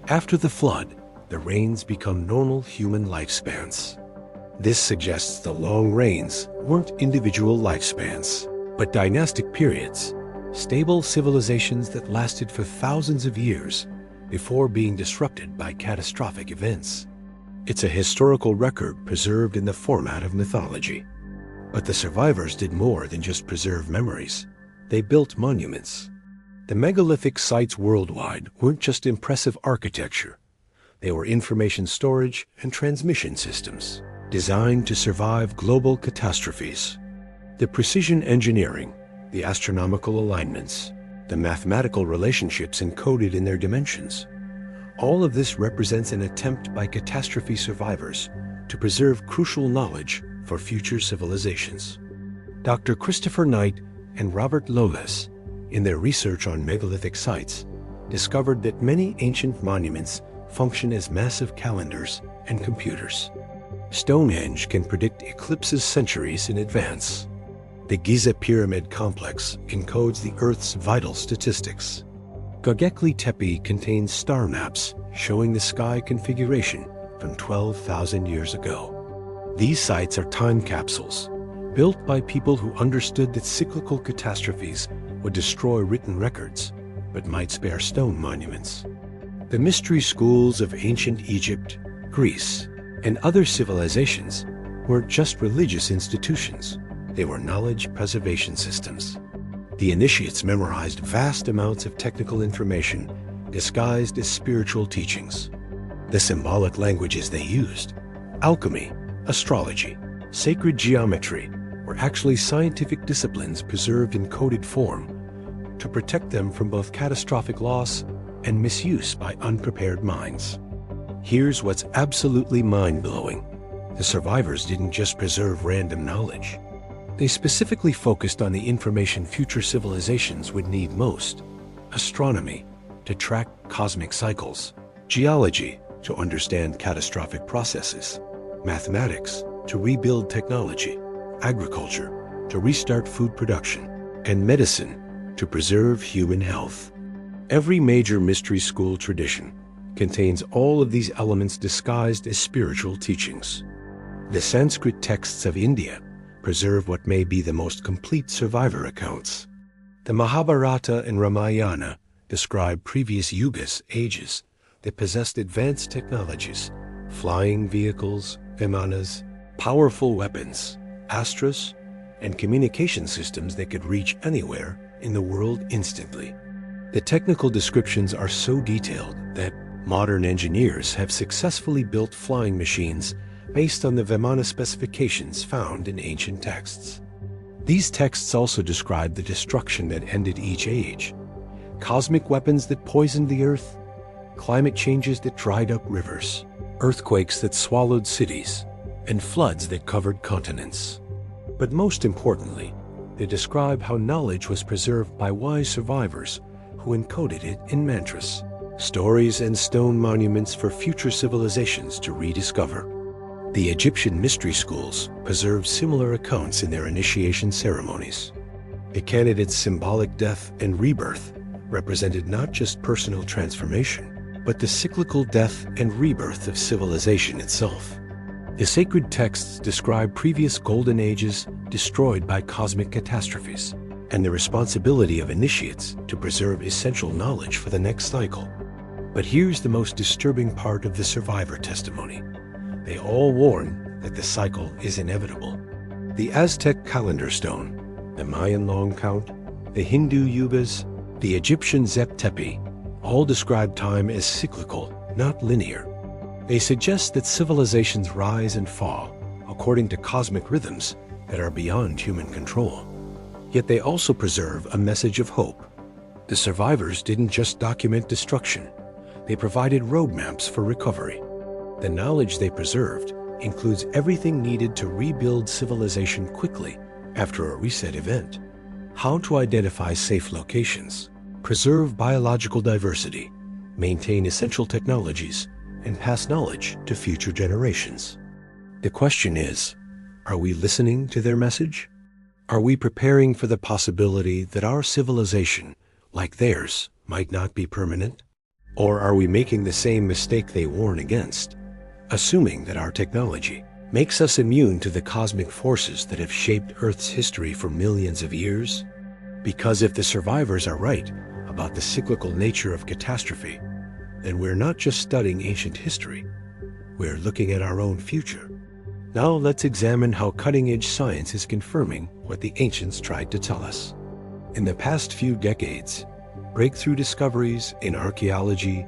After the flood, the reigns become normal human lifespans. This suggests the long reigns weren't individual lifespans, but dynastic periods, stable civilizations that lasted for thousands of years before being disrupted by catastrophic events. It's a historical record preserved in the format of mythology. But the survivors did more than just preserve memories. They built monuments. The megalithic sites worldwide weren't just impressive architecture. They were information storage and transmission systems designed to survive global catastrophes. The precision engineering, the astronomical alignments, the mathematical relationships encoded in their dimensions. All of this represents an attempt by catastrophe survivors to preserve crucial knowledge for future civilizations. Dr. Christopher Knight and Robert Lowles, in their research on megalithic sites, discovered that many ancient monuments function as massive calendars and computers. Stonehenge can predict eclipses centuries in advance. The Giza Pyramid Complex encodes the Earth's vital statistics. Göbekli Tepe contains star maps showing the sky configuration from 12,000 years ago. These sites are time capsules, built by people who understood that cyclical catastrophes would destroy written records, but might spare stone monuments. The mystery schools of ancient Egypt, Greece, and other civilizations weren't just religious institutions. They were knowledge preservation systems. The initiates memorized vast amounts of technical information disguised as spiritual teachings. The symbolic languages they used, alchemy, astrology, sacred geometry, were actually scientific disciplines preserved in coded form to protect them from both catastrophic loss and misuse by unprepared minds. Here's what's absolutely mind-blowing. The survivors didn't just preserve random knowledge. They specifically focused on the information future civilizations would need most: astronomy, to track cosmic cycles; geology, to understand catastrophic processes; mathematics, to rebuild technology; agriculture, to restart food production; and medicine, to preserve human health. Every major mystery school tradition contains all of these elements disguised as spiritual teachings. The Sanskrit texts of India preserve what may be the most complete survivor accounts. The Mahabharata and Ramayana describe previous yugas, ages, that possessed advanced technologies: flying vehicles, vimanas, powerful weapons, astras, and communication systems that could reach anywhere in the world instantly. The technical descriptions are so detailed that modern engineers have successfully built flying machines based on the Vimana specifications found in ancient texts. These texts also describe the destruction that ended each age: cosmic weapons that poisoned the earth, climate changes that dried up rivers, earthquakes that swallowed cities, and floods that covered continents. But most importantly, they describe how knowledge was preserved by wise survivors who encoded it in mantras, stories, and stone monuments for future civilizations to rediscover. The Egyptian mystery schools preserved similar accounts in their initiation ceremonies. A candidate's symbolic death and rebirth represented not just personal transformation, but the cyclical death and rebirth of civilization itself. The sacred texts describe previous golden ages destroyed by cosmic catastrophes, and the responsibility of initiates to preserve essential knowledge for the next cycle. But here's the most disturbing part of the survivor testimony. They all warn that the cycle is inevitable. The Aztec calendar stone, the Mayan long count, the Hindu yugas, the Egyptian Zep Tepi, all describe time as cyclical, not linear. They suggest that civilizations rise and fall according to cosmic rhythms that are beyond human control. Yet they also preserve a message of hope. The survivors didn't just document destruction, they provided roadmaps for recovery. The knowledge they preserved includes everything needed to rebuild civilization quickly after a reset event: how to identify safe locations, preserve biological diversity, maintain essential technologies, and pass knowledge to future generations. The question is, are we listening to their message? Are we preparing for the possibility that our civilization, like theirs, might not be permanent? Or are we making the same mistake they warn against, assuming that our technology makes us immune to the cosmic forces that have shaped Earth's history for millions of years? Because if the survivors are right about the cyclical nature of catastrophe, then we're not just studying ancient history, we're looking at our own future. Now let's examine how cutting-edge science is confirming what the ancients tried to tell us. In the past few decades, breakthrough discoveries in archaeology,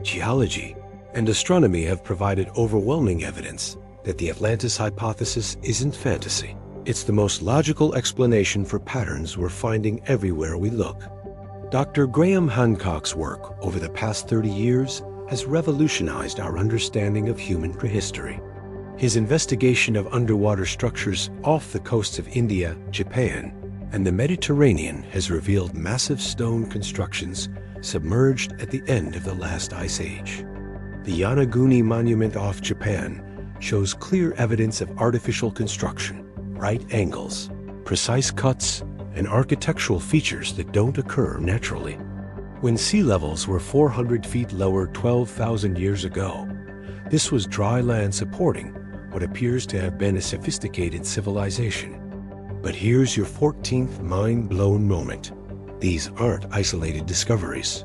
geology, and astronomy have provided overwhelming evidence that the Atlantis hypothesis isn't fantasy. It's the most logical explanation for patterns we're finding everywhere we look. Dr. Graham Hancock's work over the past 30 years has revolutionized our understanding of human prehistory. His investigation of underwater structures off the coasts of India, Japan, and the Mediterranean has revealed massive stone constructions submerged at the end of the last ice age. The Yanaguni monument off Japan shows clear evidence of artificial construction, right angles, precise cuts, and architectural features that don't occur naturally. When sea levels were 400 feet lower 12,000 years ago, this was dry land supporting what appears to have been a sophisticated civilization. But here's your 14th mind-blown moment. These aren't isolated discoveries.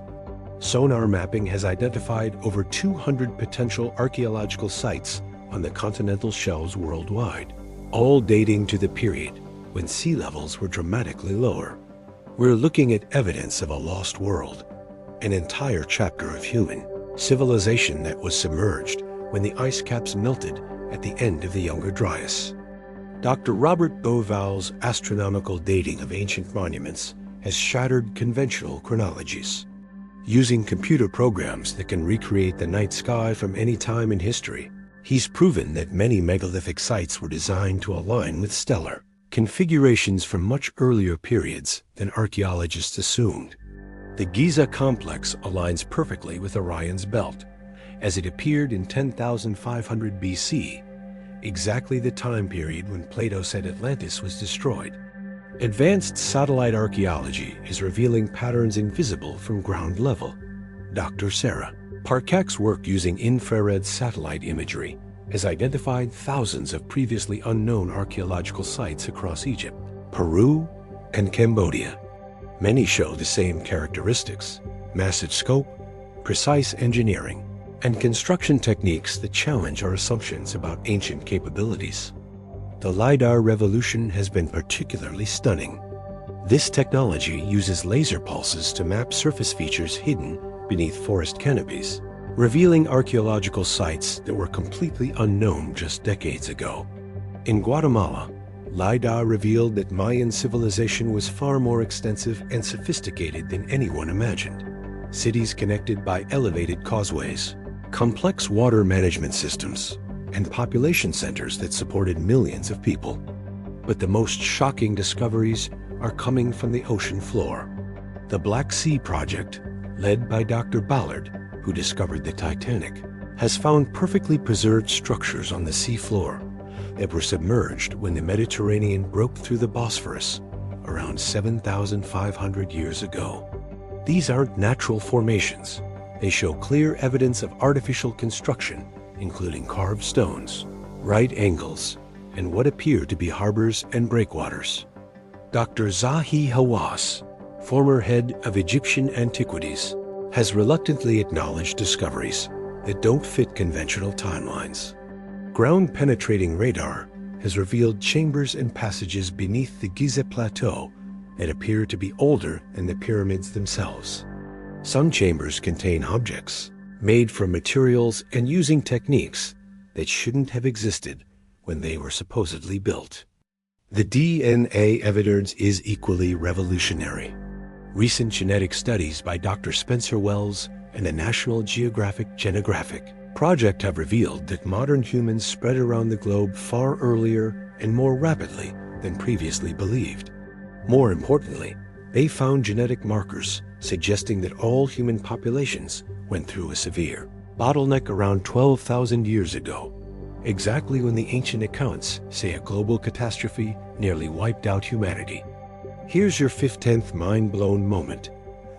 Sonar mapping has identified over 200 potential archaeological sites on the continental shelves worldwide, all dating to the period when sea levels were dramatically lower. We're looking at evidence of a lost world, an entire chapter of human civilization that was submerged when the ice caps melted at the end of the Younger Dryas. Dr. Robert Bauval's astronomical dating of ancient monuments has shattered conventional chronologies. Using computer programs that can recreate the night sky from any time in history, he's proven that many megalithic sites were designed to align with stellar configurations from much earlier periods than archaeologists assumed. The Giza complex aligns perfectly with Orion's belt, as it appeared in 10,500 BC, exactly the time period when Plato said Atlantis was destroyed. Advanced satellite archaeology is revealing patterns invisible from ground level. Dr. Sarah Parkak's work using infrared satellite imagery has identified thousands of previously unknown archaeological sites across Egypt, Peru, and Cambodia. Many show the same characteristics: massive scope, precise engineering, and construction techniques that challenge our assumptions about ancient capabilities. The LiDAR revolution has been particularly stunning. This technology uses laser pulses to map surface features hidden beneath forest canopies, revealing archaeological sites that were completely unknown just decades ago. In Guatemala, LiDAR revealed that Mayan civilization was far more extensive and sophisticated than anyone imagined. Cities connected by elevated causeways, complex water management systems, and population centers that supported millions of people. But the most shocking discoveries are coming from the ocean floor. The Black Sea Project, led by Dr. Ballard, who discovered the Titanic, has found perfectly preserved structures on the seafloor that were submerged when the Mediterranean broke through the Bosphorus around 7,500 years ago. These aren't natural formations. They show clear evidence of artificial construction, including carved stones, right angles, and what appear to be harbors and breakwaters. Dr. Zahi Hawass, former head of Egyptian antiquities, has reluctantly acknowledged discoveries that don't fit conventional timelines. Ground-penetrating radar has revealed chambers and passages beneath the Giza Plateau that appear to be older than the pyramids themselves. Some chambers contain objects made from materials and using techniques that shouldn't have existed when they were supposedly built. The DNA evidence is equally revolutionary. Recent genetic studies by Dr. Spencer Wells and the National Geographic Genographic Project have revealed that modern humans spread around the globe far earlier and more rapidly than previously believed. More importantly, they found genetic markers suggesting that all human populations went through a severe bottleneck around 12,000 years ago, exactly when the ancient accounts say a global catastrophe nearly wiped out humanity. Here's your 15th mind-blown moment.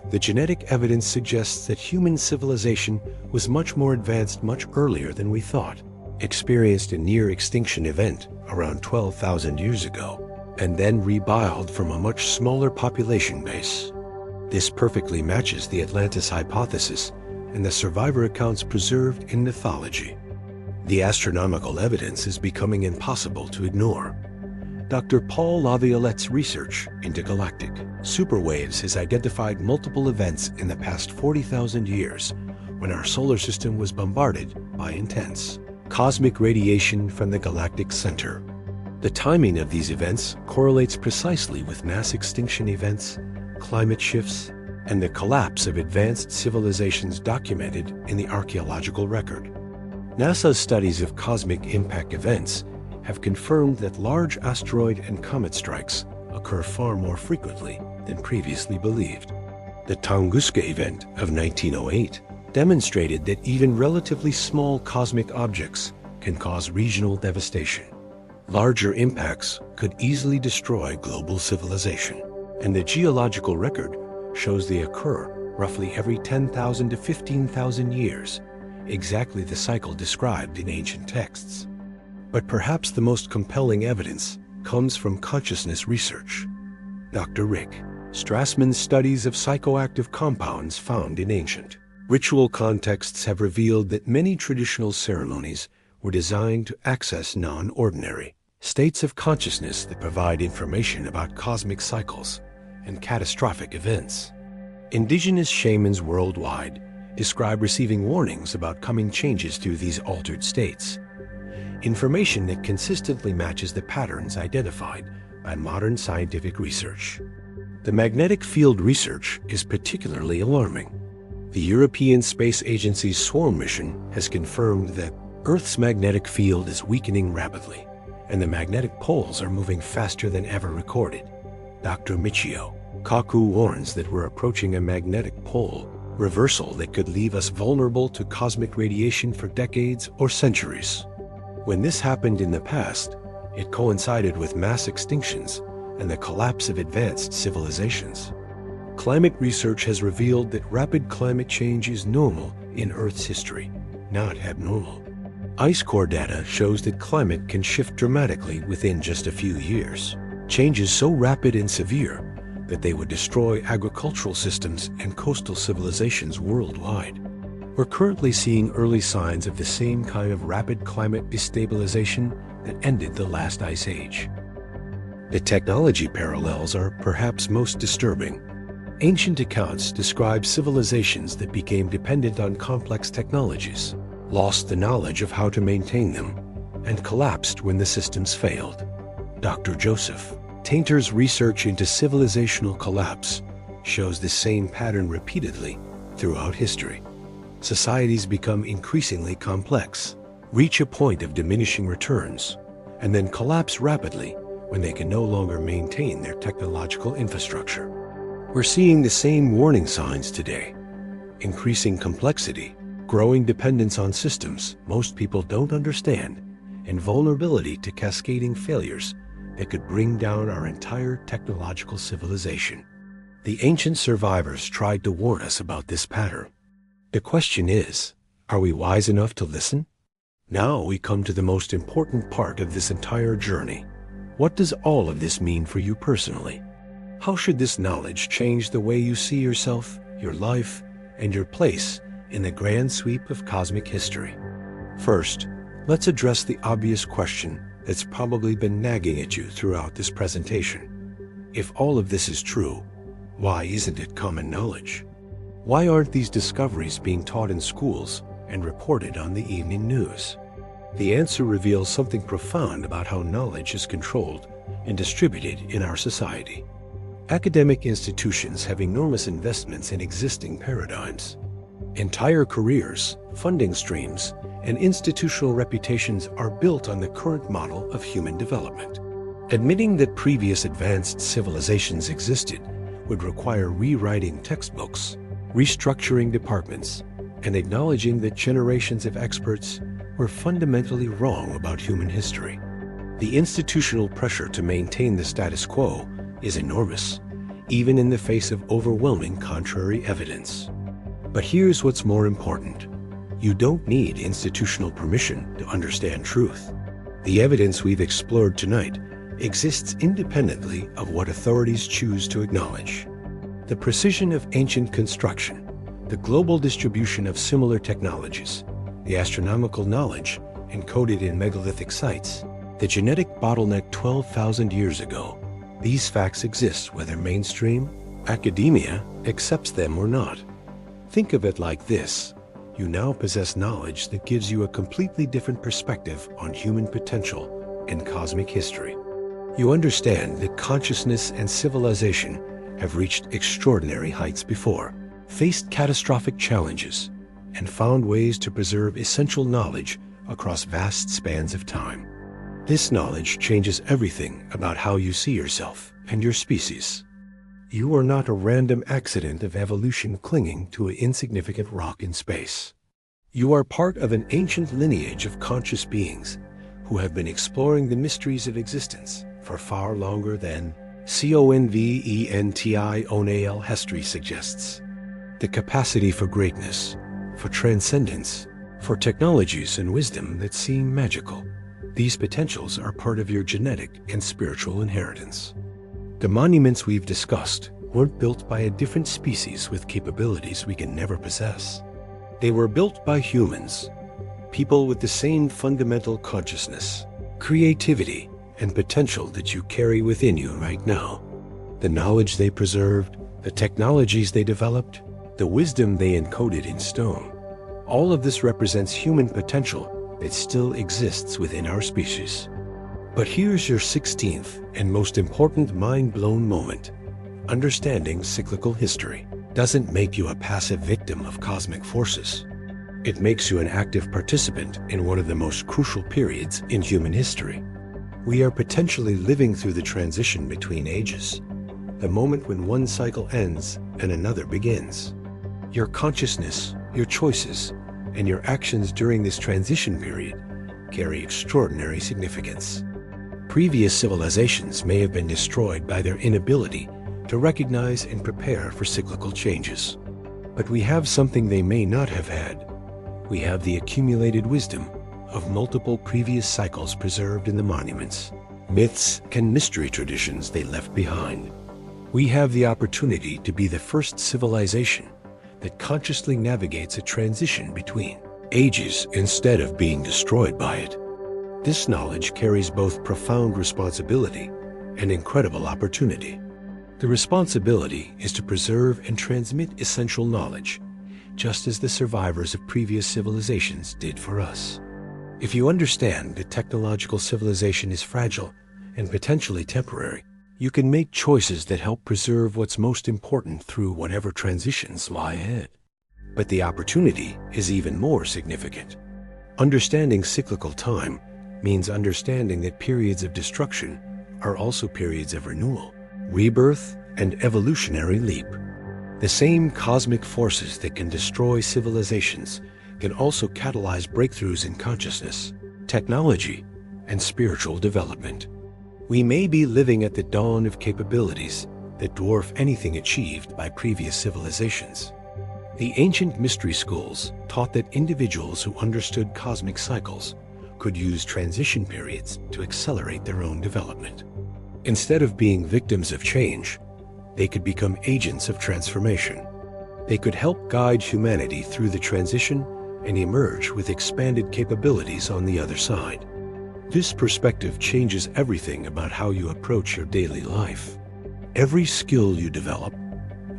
The genetic evidence suggests that human civilization was much more advanced much earlier than we thought, experienced a near-extinction event around 12,000 years ago, and then rebuilt from a much smaller population base. This perfectly matches the Atlantis Hypothesis and the survivor accounts preserved in mythology. The astronomical evidence is becoming impossible to ignore. Dr. Paul Laviolette's research into galactic superwaves has identified multiple events in the past 40,000 years when our solar system was bombarded by intense cosmic radiation from the galactic center. The timing of these events correlates precisely with mass extinction events, climate shifts, and the collapse of advanced civilizations documented in the archaeological record. NASA's studies of cosmic impact events have confirmed that large asteroid and comet strikes occur far more frequently than previously believed. The Tunguska event of 1908 demonstrated that even relatively small cosmic objects can cause regional devastation. Larger impacts could easily destroy global civilization, and the geological record shows they occur roughly every 10,000 to 15,000 years, exactly the cycle described in ancient texts. But perhaps the most compelling evidence comes from consciousness research. Dr. Rick Strassman's studies of psychoactive compounds found in ancient ritual contexts have revealed that many traditional ceremonies were designed to access non-ordinary states of consciousness that provide information about cosmic cycles and catastrophic events. Indigenous shamans worldwide describe receiving warnings about coming changes to these altered states. Information that consistently matches the patterns identified by modern scientific research. The magnetic field research is particularly alarming. The European Space Agency's SWARM mission has confirmed that Earth's magnetic field is weakening rapidly, and the magnetic poles are moving faster than ever recorded. Dr. Michio Kaku warns that we're approaching a magnetic pole reversal that could leave us vulnerable to cosmic radiation for decades or centuries. When this happened in the past, it coincided with mass extinctions and the collapse of advanced civilizations. Climate research has revealed that rapid climate change is normal in Earth's history, not abnormal. Ice core data shows that climate can shift dramatically within just a few years. Changes so rapid and severe that they would destroy agricultural systems and coastal civilizations worldwide. We're currently seeing early signs of the same kind of rapid climate destabilization that ended the last ice age. The technology parallels are perhaps most disturbing. Ancient accounts describe civilizations that became dependent on complex technologies, lost the knowledge of how to maintain them, and collapsed when the systems failed. Dr. Joseph Tainter's research into civilizational collapse shows the same pattern repeatedly throughout history. Societies become increasingly complex, reach a point of diminishing returns, and then collapse rapidly when they can no longer maintain their technological infrastructure. We're seeing the same warning signs today. Increasing complexity, growing dependence on systems most people don't understand, and vulnerability to cascading failures that could bring down our entire technological civilization. The ancient survivors tried to warn us about this pattern. The question is, are we wise enough to listen? Now we come to the most important part of this entire journey. What does all of this mean for you personally? How should this knowledge change the way you see yourself, your life, and your place in the grand sweep of cosmic history? First, let's address the obvious question that's probably been nagging at you throughout this presentation. If all of this is true, why isn't it common knowledge? Why aren't these discoveries being taught in schools and reported on the evening news? The answer reveals something profound about how knowledge is controlled and distributed in our society. Academic institutions have enormous investments in existing paradigms. Entire careers, funding streams, and institutional reputations are built on the current model of human development. Admitting that previous advanced civilizations existed would require rewriting textbooks, restructuring departments, and acknowledging that generations of experts were fundamentally wrong about human history. The institutional pressure to maintain the status quo is enormous, even in the face of overwhelming contrary evidence. But here's what's more important. You don't need institutional permission to understand truth. The evidence we've explored tonight exists independently of what authorities choose to acknowledge. The precision of ancient construction, the global distribution of similar technologies, the astronomical knowledge encoded in megalithic sites, the genetic bottleneck 12,000 years ago, these facts exist whether mainstream academia accepts them or not. Think of it like this. You now possess knowledge that gives you a completely different perspective on human potential and cosmic history. You understand that consciousness and civilization have reached extraordinary heights before, faced catastrophic challenges, and found ways to preserve essential knowledge across vast spans of time. This knowledge changes everything about how you see yourself and your species. You are not a random accident of evolution clinging to an insignificant rock in space. You are part of an ancient lineage of conscious beings who have been exploring the mysteries of existence for far longer than CONVENTIONAL history suggests. The capacity for greatness, for transcendence, for technologies and wisdom that seem magical. These potentials are part of your genetic and spiritual inheritance. The monuments we've discussed weren't built by a different species with capabilities we can never possess. They were built by humans, people with the same fundamental consciousness, creativity, and potential that you carry within you right now. The knowledge they preserved, the technologies they developed, the wisdom they encoded in stone. All of this represents human potential that still exists within our species. But here's your 16th and most important mind-blown moment. Understanding cyclical history doesn't make you a passive victim of cosmic forces. It makes you an active participant in one of the most crucial periods in human history. We are potentially living through the transition between ages, the moment when one cycle ends and another begins. Your consciousness, your choices, and your actions during this transition period carry extraordinary significance. Previous civilizations may have been destroyed by their inability to recognize and prepare for cyclical changes. But we have something they may not have had. We have the accumulated wisdom of multiple previous cycles preserved in the monuments, myths, and mystery traditions they left behind. We have the opportunity to be the first civilization that consciously navigates a transition between ages instead of being destroyed by it. This knowledge carries both profound responsibility and incredible opportunity. The responsibility is to preserve and transmit essential knowledge, just as the survivors of previous civilizations did for us. If you understand that technological civilization is fragile and potentially temporary, you can make choices that help preserve what's most important through whatever transitions lie ahead. But the opportunity is even more significant. Understanding cyclical time means understanding that periods of destruction are also periods of renewal, rebirth, and evolutionary leap. The same cosmic forces that can destroy civilizations can also catalyze breakthroughs in consciousness, technology, and spiritual development. We may be living at the dawn of capabilities that dwarf anything achieved by previous civilizations. The ancient mystery schools taught that individuals who understood cosmic cycles could use transition periods to accelerate their own development. Instead of being victims of change, they could become agents of transformation. They could help guide humanity through the transition and emerge with expanded capabilities on the other side. This perspective changes everything about how you approach your daily life. Every skill you develop,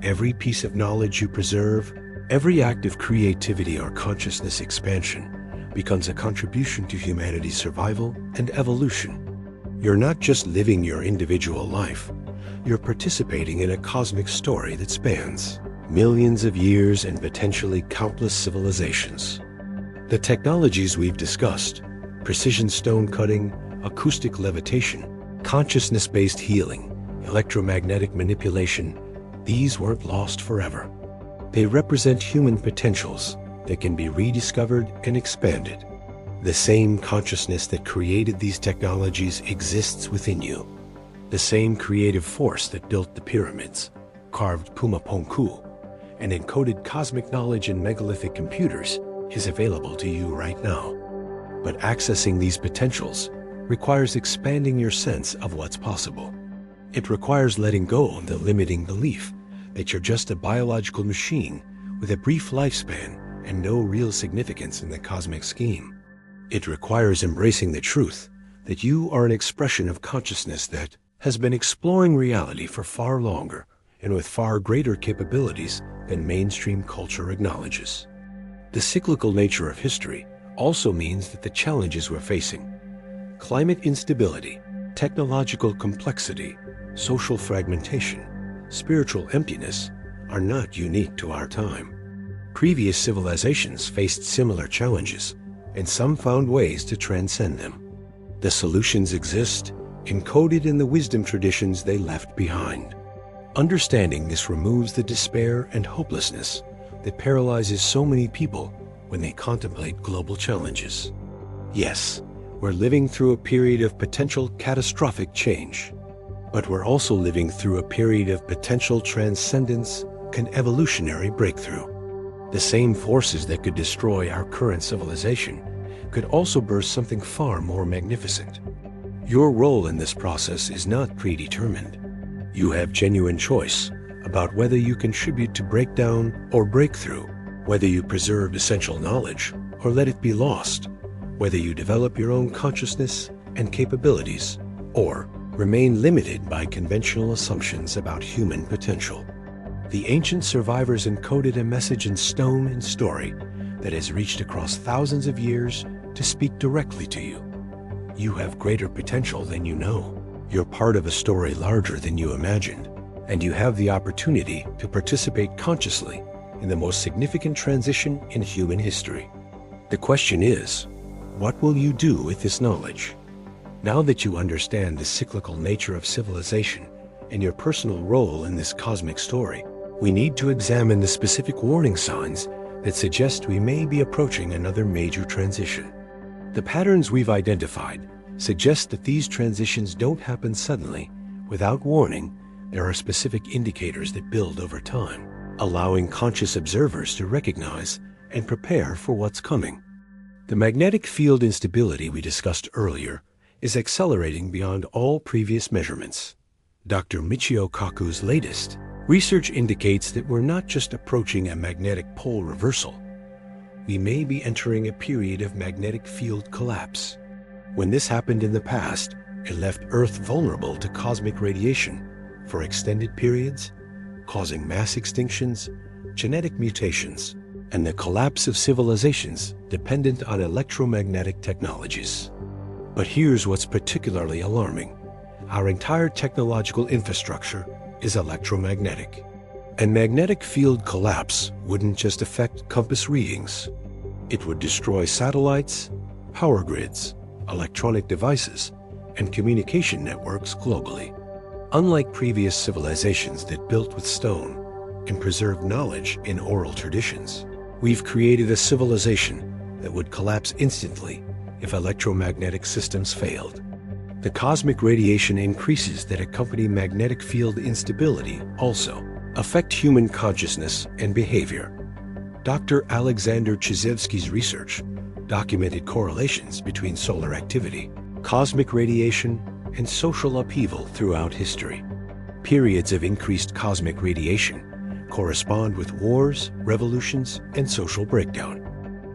every piece of knowledge you preserve, every act of creativity or consciousness expansion becomes a contribution to humanity's survival and evolution. You're not just living your individual life, you're participating in a cosmic story that spans millions of years and potentially countless civilizations. The technologies we've discussed, precision stone cutting, acoustic levitation, consciousness-based healing, electromagnetic manipulation, these weren't lost forever. They represent human potentials that can be rediscovered and expanded. The same consciousness that created these technologies exists within you. The same creative force that built the pyramids, carved Pumapunku, and encoded cosmic knowledge in megalithic computers is available to you right now. But accessing these potentials requires expanding your sense of what's possible. It requires letting go of the limiting belief that you're just a biological machine with a brief lifespan and no real significance in the cosmic scheme. It requires embracing the truth that you are an expression of consciousness that has been exploring reality for far longer and with far greater capabilities than mainstream culture acknowledges. The cyclical nature of history also means that the challenges we're facing, climate instability, technological complexity, social fragmentation, spiritual emptiness, are not unique to our time. Previous civilizations faced similar challenges, and some found ways to transcend them. The solutions exist, encoded in the wisdom traditions they left behind. Understanding this removes the despair and hopelessness that paralyzes so many people when they contemplate global challenges. Yes, we're living through a period of potential catastrophic change, but we're also living through a period of potential transcendence and evolutionary breakthrough. The same forces that could destroy our current civilization could also birth something far more magnificent. Your role in this process is not predetermined. You have genuine choice about whether you contribute to breakdown or breakthrough, whether you preserve essential knowledge or let it be lost, whether you develop your own consciousness and capabilities, or remain limited by conventional assumptions about human potential. The ancient survivors encoded a message in stone and story that has reached across thousands of years to speak directly to you. You have greater potential than you know. You're part of a story larger than you imagined, and you have the opportunity to participate consciously in the most significant transition in human history. The question is, what will you do with this knowledge? Now that you understand the cyclical nature of civilization and your personal role in this cosmic story, we need to examine the specific warning signs that suggest we may be approaching another major transition. The patterns we've identified suggest that these transitions don't happen suddenly. Without warning, there are specific indicators that build over time, allowing conscious observers to recognize and prepare for what's coming. The magnetic field instability we discussed earlier is accelerating beyond all previous measurements. Dr. Michio Kaku's latest research indicates that we're not just approaching a magnetic pole reversal. We may be entering a period of magnetic field collapse. When this happened in the past, it left Earth vulnerable to cosmic radiation for extended periods, causing mass extinctions, genetic mutations, and the collapse of civilizations dependent on electromagnetic technologies. But here's what's particularly alarming. Our entire technological infrastructure is electromagnetic. And magnetic field collapse wouldn't just affect compass readings. It would destroy satellites, power grids, electronic devices, and communication networks globally. Unlike previous civilizations that built with stone and preserved knowledge in oral traditions, we've created a civilization that would collapse instantly if electromagnetic systems failed. The cosmic radiation increases that accompany magnetic field instability also affect human consciousness and behavior. Dr. Alexander Chizevsky's research documented correlations between solar activity, cosmic radiation, and social upheaval throughout history. Periods of increased cosmic radiation correspond with wars, revolutions, and social breakdown.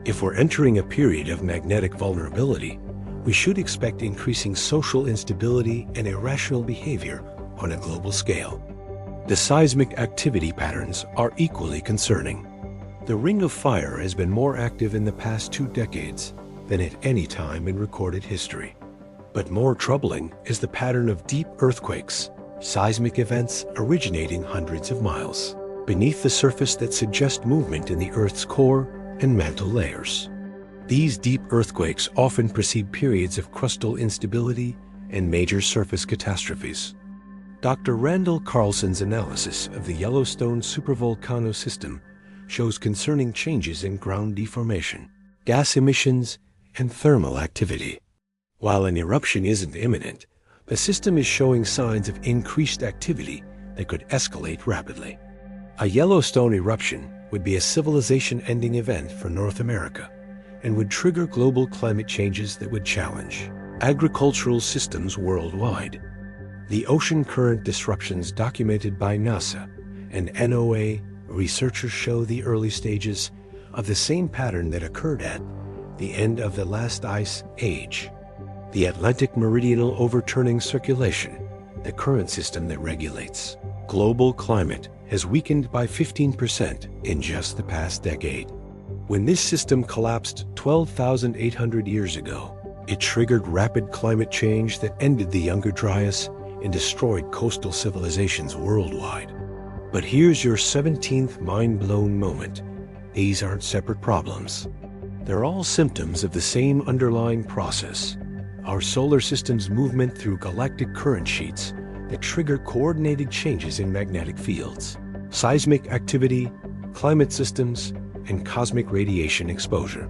If we're entering a period of magnetic vulnerability, we should expect increasing social instability and irrational behavior on a global scale. The seismic activity patterns are equally concerning. The Ring of Fire has been more active in the past 2 decades than at any time in recorded history. But more troubling is the pattern of deep earthquakes, seismic events originating hundreds of miles beneath the surface that suggest movement in the Earth's core and mantle layers. These deep earthquakes often precede periods of crustal instability and major surface catastrophes. Dr. Randall Carlson's analysis of the Yellowstone supervolcano system shows concerning changes in ground deformation, gas emissions, and thermal activity. While an eruption isn't imminent, the system is showing signs of increased activity that could escalate rapidly. A Yellowstone eruption would be a civilization-ending event for North America and would trigger global climate changes that would challenge agricultural systems worldwide. The ocean current disruptions documented by NASA and NOAA researchers show the early stages of the same pattern that occurred at the end of the last ice age. The Atlantic meridional overturning circulation, the current system that regulates global climate, has weakened by 15% in just the past decade. When this system collapsed 12,800 years ago, it triggered rapid climate change that ended the Younger Dryas and destroyed coastal civilizations worldwide. But here's your 17th mind-blown moment. These aren't separate problems. They're all symptoms of the same underlying process: our solar system's movement through galactic current sheets that trigger coordinated changes in magnetic fields, seismic activity, climate systems, and cosmic radiation exposure.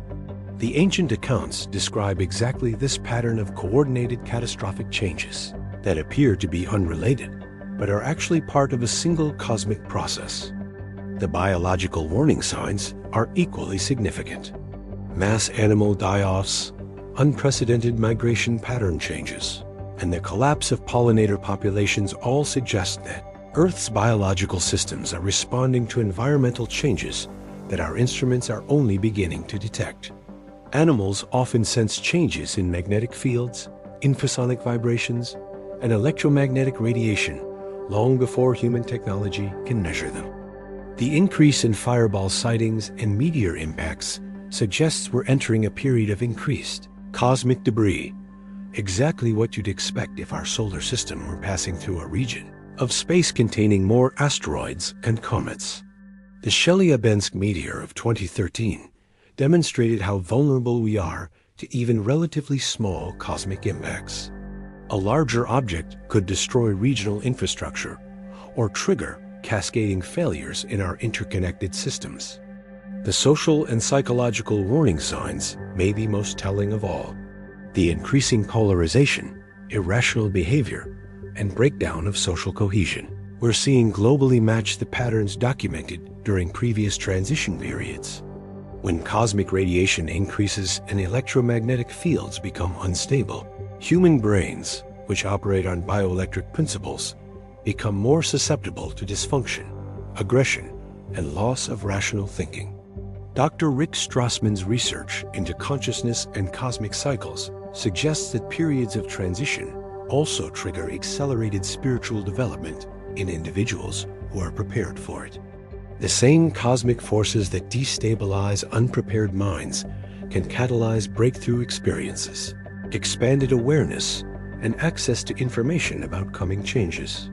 The ancient accounts describe exactly this pattern of coordinated catastrophic changes that appear to be unrelated, but are actually part of a single cosmic process. The biological warning signs are equally significant. Mass animal die-offs, unprecedented migration pattern changes, and the collapse of pollinator populations all suggest that Earth's biological systems are responding to environmental changes that our instruments are only beginning to detect. Animals often sense changes in magnetic fields, infrasonic vibrations, and electromagnetic radiation long before human technology can measure them. The increase in fireball sightings and meteor impacts suggests we're entering a period of increased cosmic debris, exactly what you'd expect if our solar system were passing through a region of space containing more asteroids and comets. The Chelyabinsk meteor of 2013 demonstrated how vulnerable we are to even relatively small cosmic impacts. A larger object could destroy regional infrastructure or trigger cascading failures in our interconnected systems. The social and psychological warning signs may be most telling of all. The increasing polarization, irrational behavior, and breakdown of social cohesion. We're seeing globally match the patterns documented during previous transition periods. When cosmic radiation increases and electromagnetic fields become unstable, human brains, which operate on bioelectric principles, become more susceptible to dysfunction, aggression, and loss of rational thinking. Dr. Rick Strassman's research into consciousness and cosmic cycles suggests that periods of transition also trigger accelerated spiritual development in individuals who are prepared for it. The same cosmic forces that destabilize unprepared minds can catalyze breakthrough experiences, expanded awareness, and access to information about coming changes.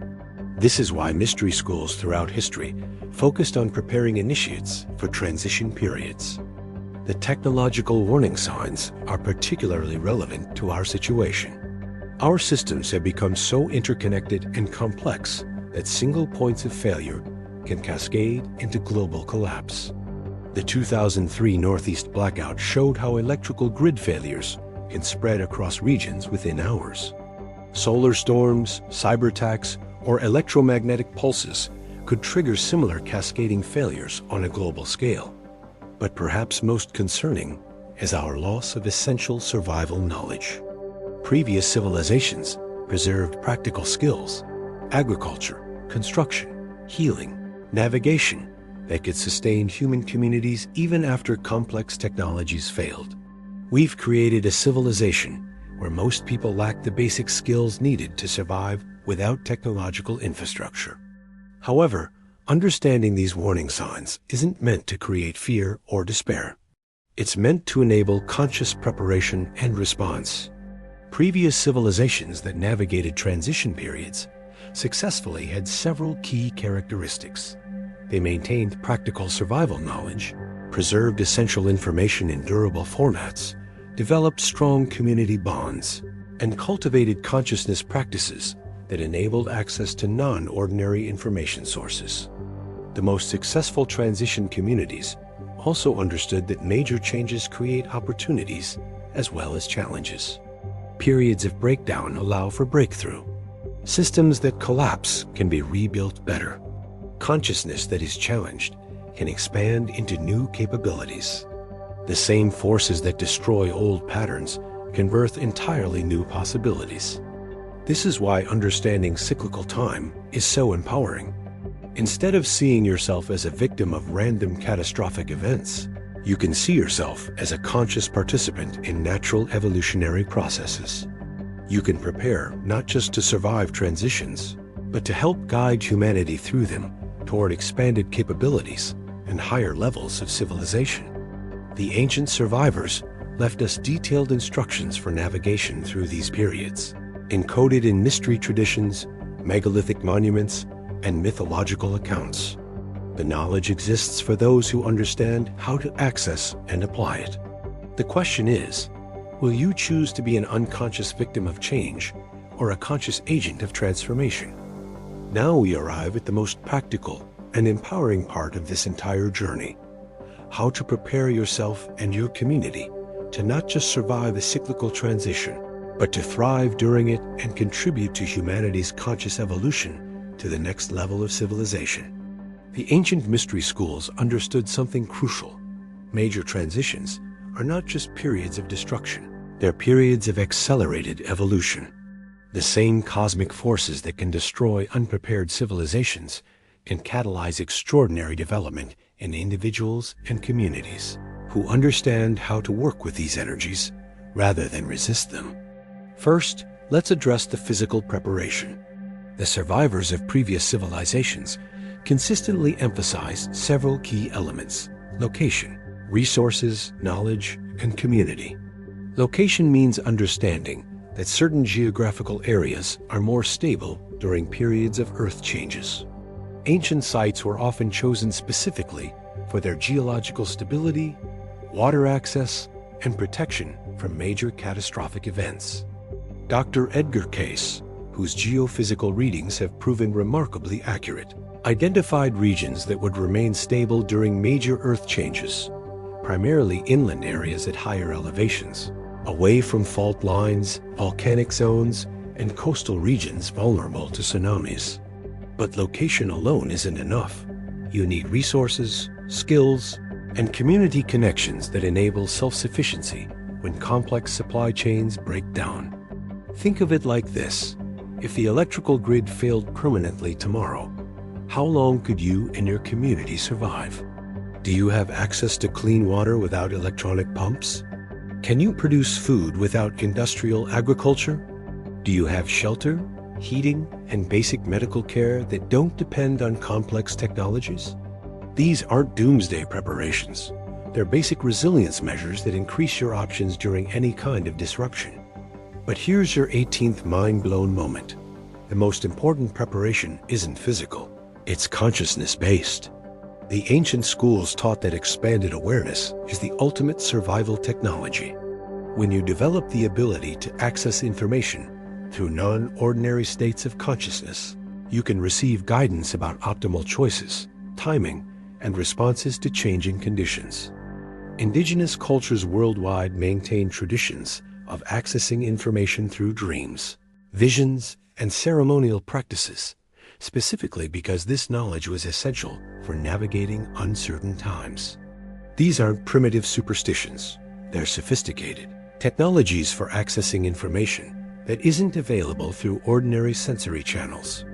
This is why mystery schools throughout history focused on preparing initiates for transition periods. The technological warning signs are particularly relevant to our situation. Our systems have become so interconnected and complex that single points of failure can cascade into global collapse. The 2003 Northeast blackout showed how electrical grid failures can spread across regions within hours. Solar storms, cyber attacks, or electromagnetic pulses could trigger similar cascading failures on a global scale. But perhaps most concerning is our loss of essential survival knowledge. Previous civilizations preserved practical skills, agriculture, construction, healing, navigation that could sustain human communities even after complex technologies failed. We've created a civilization where most people lack the basic skills needed to survive without technological infrastructure. However, understanding these warning signs isn't meant to create fear or despair. It's meant to enable conscious preparation and response. Previous civilizations that navigated transition periods successfully had several key characteristics. They maintained practical survival knowledge, preserved essential information in durable formats, developed strong community bonds, and cultivated consciousness practices that enabled access to non-ordinary information sources. The most successful transition communities also understood that major changes create opportunities as well as challenges. Periods of breakdown allow for breakthrough. Systems that collapse can be rebuilt better. Consciousness that is challenged can expand into new capabilities. The same forces that destroy old patterns can birth entirely new possibilities. This is why understanding cyclical time is so empowering. Instead of seeing yourself as a victim of random catastrophic events, you can see yourself as a conscious participant in natural evolutionary processes. You can prepare not just to survive transitions, but to help guide humanity through them toward expanded capabilities and higher levels of civilization. The ancient survivors left us detailed instructions for navigation through these periods, encoded in mystery traditions, megalithic monuments, and mythological accounts. The knowledge exists for those who understand how to access and apply it. The question is, will you choose to be an unconscious victim of change or a conscious agent of transformation? Now we arrive at the most practical and empowering part of this entire journey: how to prepare yourself and your community to not just survive a cyclical transition, but to thrive during it and contribute to humanity's conscious evolution to the next level of civilization. The ancient mystery schools understood something crucial. Major transitions are not just periods of destruction, they're periods of accelerated evolution. The same cosmic forces that can destroy unprepared civilizations can catalyze extraordinary development in individuals and communities who understand how to work with these energies rather than resist them. First, let's address the physical preparation. The survivors of previous civilizations consistently emphasized several key elements: location, resources, knowledge, and community. Location means understanding that certain geographical areas are more stable during periods of earth changes. Ancient sites were often chosen specifically for their geological stability, water access, and protection from major catastrophic events. Dr. Edgar Cayce, whose geophysical readings have proven remarkably accurate, identified regions that would remain stable during major earth changes, primarily inland areas at higher elevations, away from fault lines, volcanic zones, and coastal regions vulnerable to tsunamis. But location alone isn't enough. You need resources, skills, and community connections that enable self-sufficiency when complex supply chains break down. Think of it like this: if the electrical grid failed permanently tomorrow, how long could you and your community survive? Do you have access to clean water without electronic pumps? Can you produce food without industrial agriculture? Do you have shelter, heating, and basic medical care that don't depend on complex technologies? These aren't doomsday preparations. They're basic resilience measures that increase your options during any kind of disruption. But here's your 18th mind-blown moment. The most important preparation isn't physical, it's consciousness-based. The ancient schools taught that expanded awareness is the ultimate survival technology. When you develop the ability to access information through non-ordinary states of consciousness, you can receive guidance about optimal choices, timing, and responses to changing conditions. Indigenous cultures worldwide maintain traditions of accessing information through dreams, visions, and ceremonial practices, specifically because this knowledge was essential for navigating uncertain times. These aren't primitive superstitions. They're sophisticated technologies for accessing information that isn't available through ordinary sensory channels.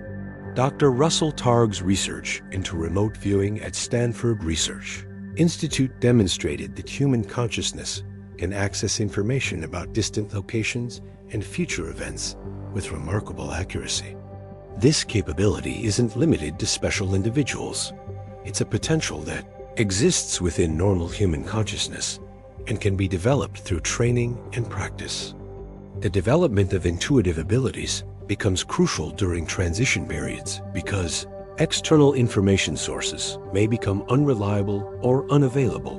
Dr. Russell Targ's research into remote viewing at Stanford Research Institute demonstrated that human consciousness can access information about distant locations and future events with remarkable accuracy. This capability isn't limited to special individuals. It's a potential that exists within normal human consciousness and can be developed through training and practice. The development of intuitive abilities becomes crucial during transition periods because external information sources may become unreliable or unavailable.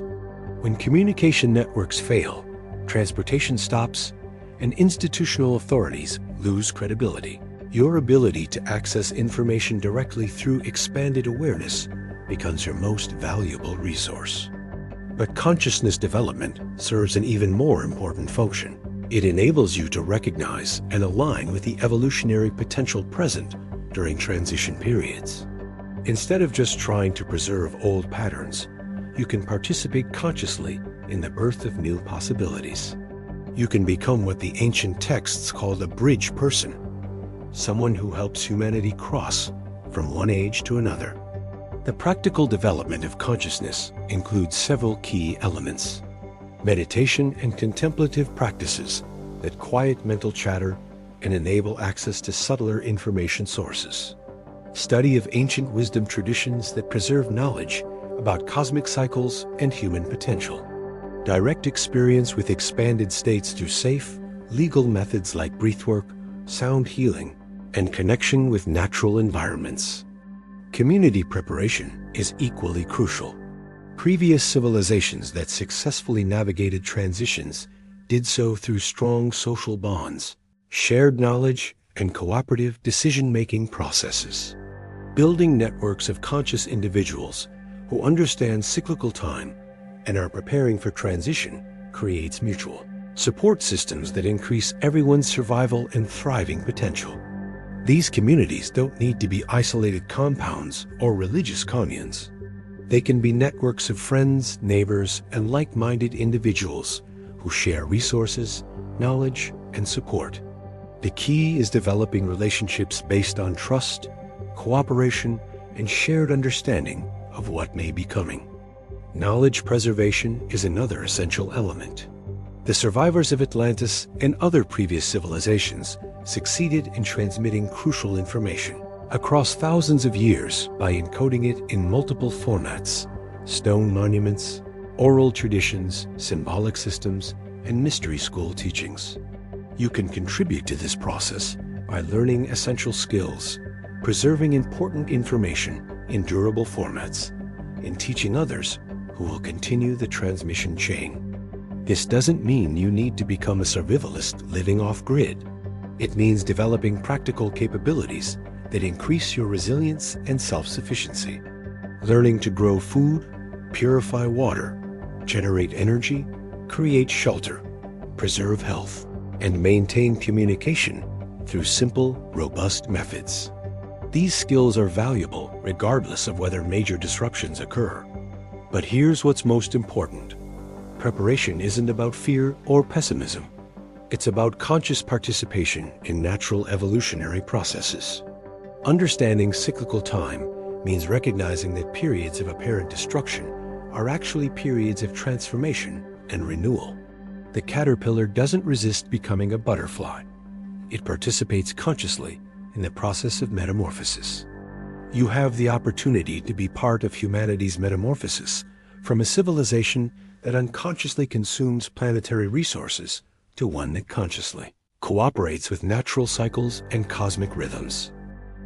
When communication networks fail, transportation stops, and institutional authorities lose credibility, your ability to access information directly through expanded awareness becomes your most valuable resource. But consciousness development serves an even more important function. It enables you to recognize and align with the evolutionary potential present during transition periods. Instead of just trying to preserve old patterns, you can participate consciously in the birth of new possibilities. You can become what the ancient texts called a bridge person, someone who helps humanity cross from one age to another. The practical development of consciousness includes several key elements: meditation and contemplative practices that quiet mental chatter and enable access to subtler information sources, study of ancient wisdom traditions that preserve knowledge about cosmic cycles and human potential, direct experience with expanded states through safe, legal methods like breathwork, sound healing, and connection with natural environments. Community preparation is equally crucial. Previous civilizations that successfully navigated transitions did so through strong social bonds, shared knowledge, and cooperative decision-making processes. Building networks of conscious individuals who understand cyclical time and are preparing for transition creates mutual support systems that increase everyone's survival and thriving potential. These communities don't need to be isolated compounds or religious communes. They can be networks of friends, neighbors, and like-minded individuals who share resources, knowledge, and support. The key is developing relationships based on trust, cooperation, and shared understanding of what may be coming. Knowledge preservation is another essential element. The survivors of Atlantis and other previous civilizations succeeded in transmitting crucial information. Across thousands of years, by encoding it in multiple formats, stone monuments, oral traditions, symbolic systems, and mystery school teachings. You can contribute to this process by learning essential skills, preserving important information in durable formats, and teaching others who will continue the transmission chain. This doesn't mean you need to become a survivalist living off-grid. It means developing practical capabilities that increase your resilience and self-sufficiency. Learning to grow food, purify water, generate energy, create shelter, preserve health, and maintain communication through simple, robust methods. These skills are valuable regardless of whether major disruptions occur. But here's what's most important. Preparation isn't about fear or pessimism. It's about conscious participation in natural evolutionary processes. Understanding cyclical time means recognizing that periods of apparent destruction are actually periods of transformation and renewal. The caterpillar doesn't resist becoming a butterfly. It participates consciously in the process of metamorphosis. You have the opportunity to be part of humanity's metamorphosis from a civilization that unconsciously consumes planetary resources to one that consciously cooperates with natural cycles and cosmic rhythms.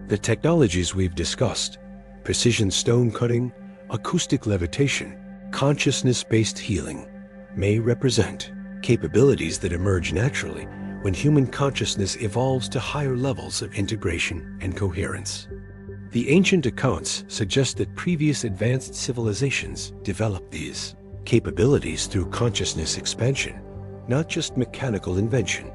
The technologies we've discussed, precision stone cutting, acoustic levitation, consciousness-based healing, may represent capabilities that emerge naturally when human consciousness evolves to higher levels of integration and coherence. The ancient accounts suggest that previous advanced civilizations developed these capabilities through consciousness expansion, not just mechanical invention.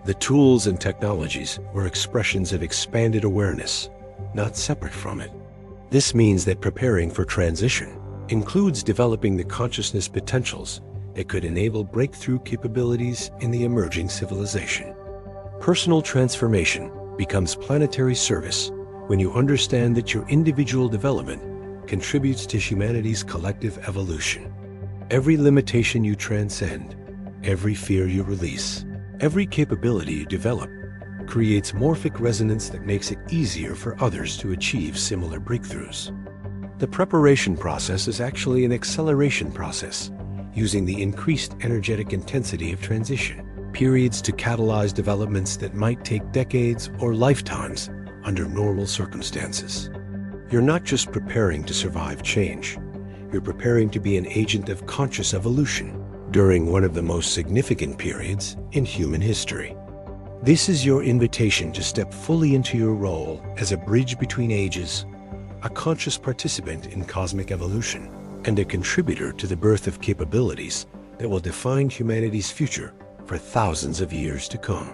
The tools and technologies were expressions of expanded awareness, not separate from it. This means that preparing for transition includes developing the consciousness potentials that could enable breakthrough capabilities in the emerging civilization. Personal transformation becomes planetary service when you understand that your individual development contributes to humanity's collective evolution. Every limitation you transcend, every fear you release, every capability you develop creates morphic resonance that makes it easier for others to achieve similar breakthroughs. The preparation process is actually an acceleration process, using the increased energetic intensity of transition periods to catalyze developments that might take decades or lifetimes under normal circumstances. You're not just preparing to survive change, you're preparing to be an agent of conscious evolution during one of the most significant periods in human history. This is your invitation to step fully into your role as a bridge between ages, a conscious participant in cosmic evolution, and a contributor to the birth of capabilities that will define humanity's future for thousands of years to come.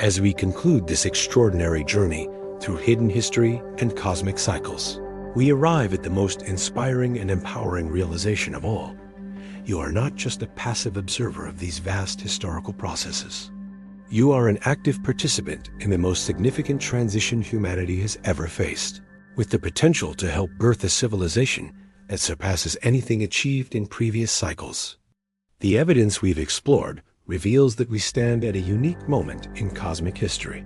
As we conclude this extraordinary journey through hidden history and cosmic cycles, we arrive at the most inspiring and empowering realization of all. You are not just a passive observer of these vast historical processes. You are an active participant in the most significant transition humanity has ever faced, with the potential to help birth a civilization that surpasses anything achieved in previous cycles. The evidence we've explored reveals that we stand at a unique moment in cosmic history.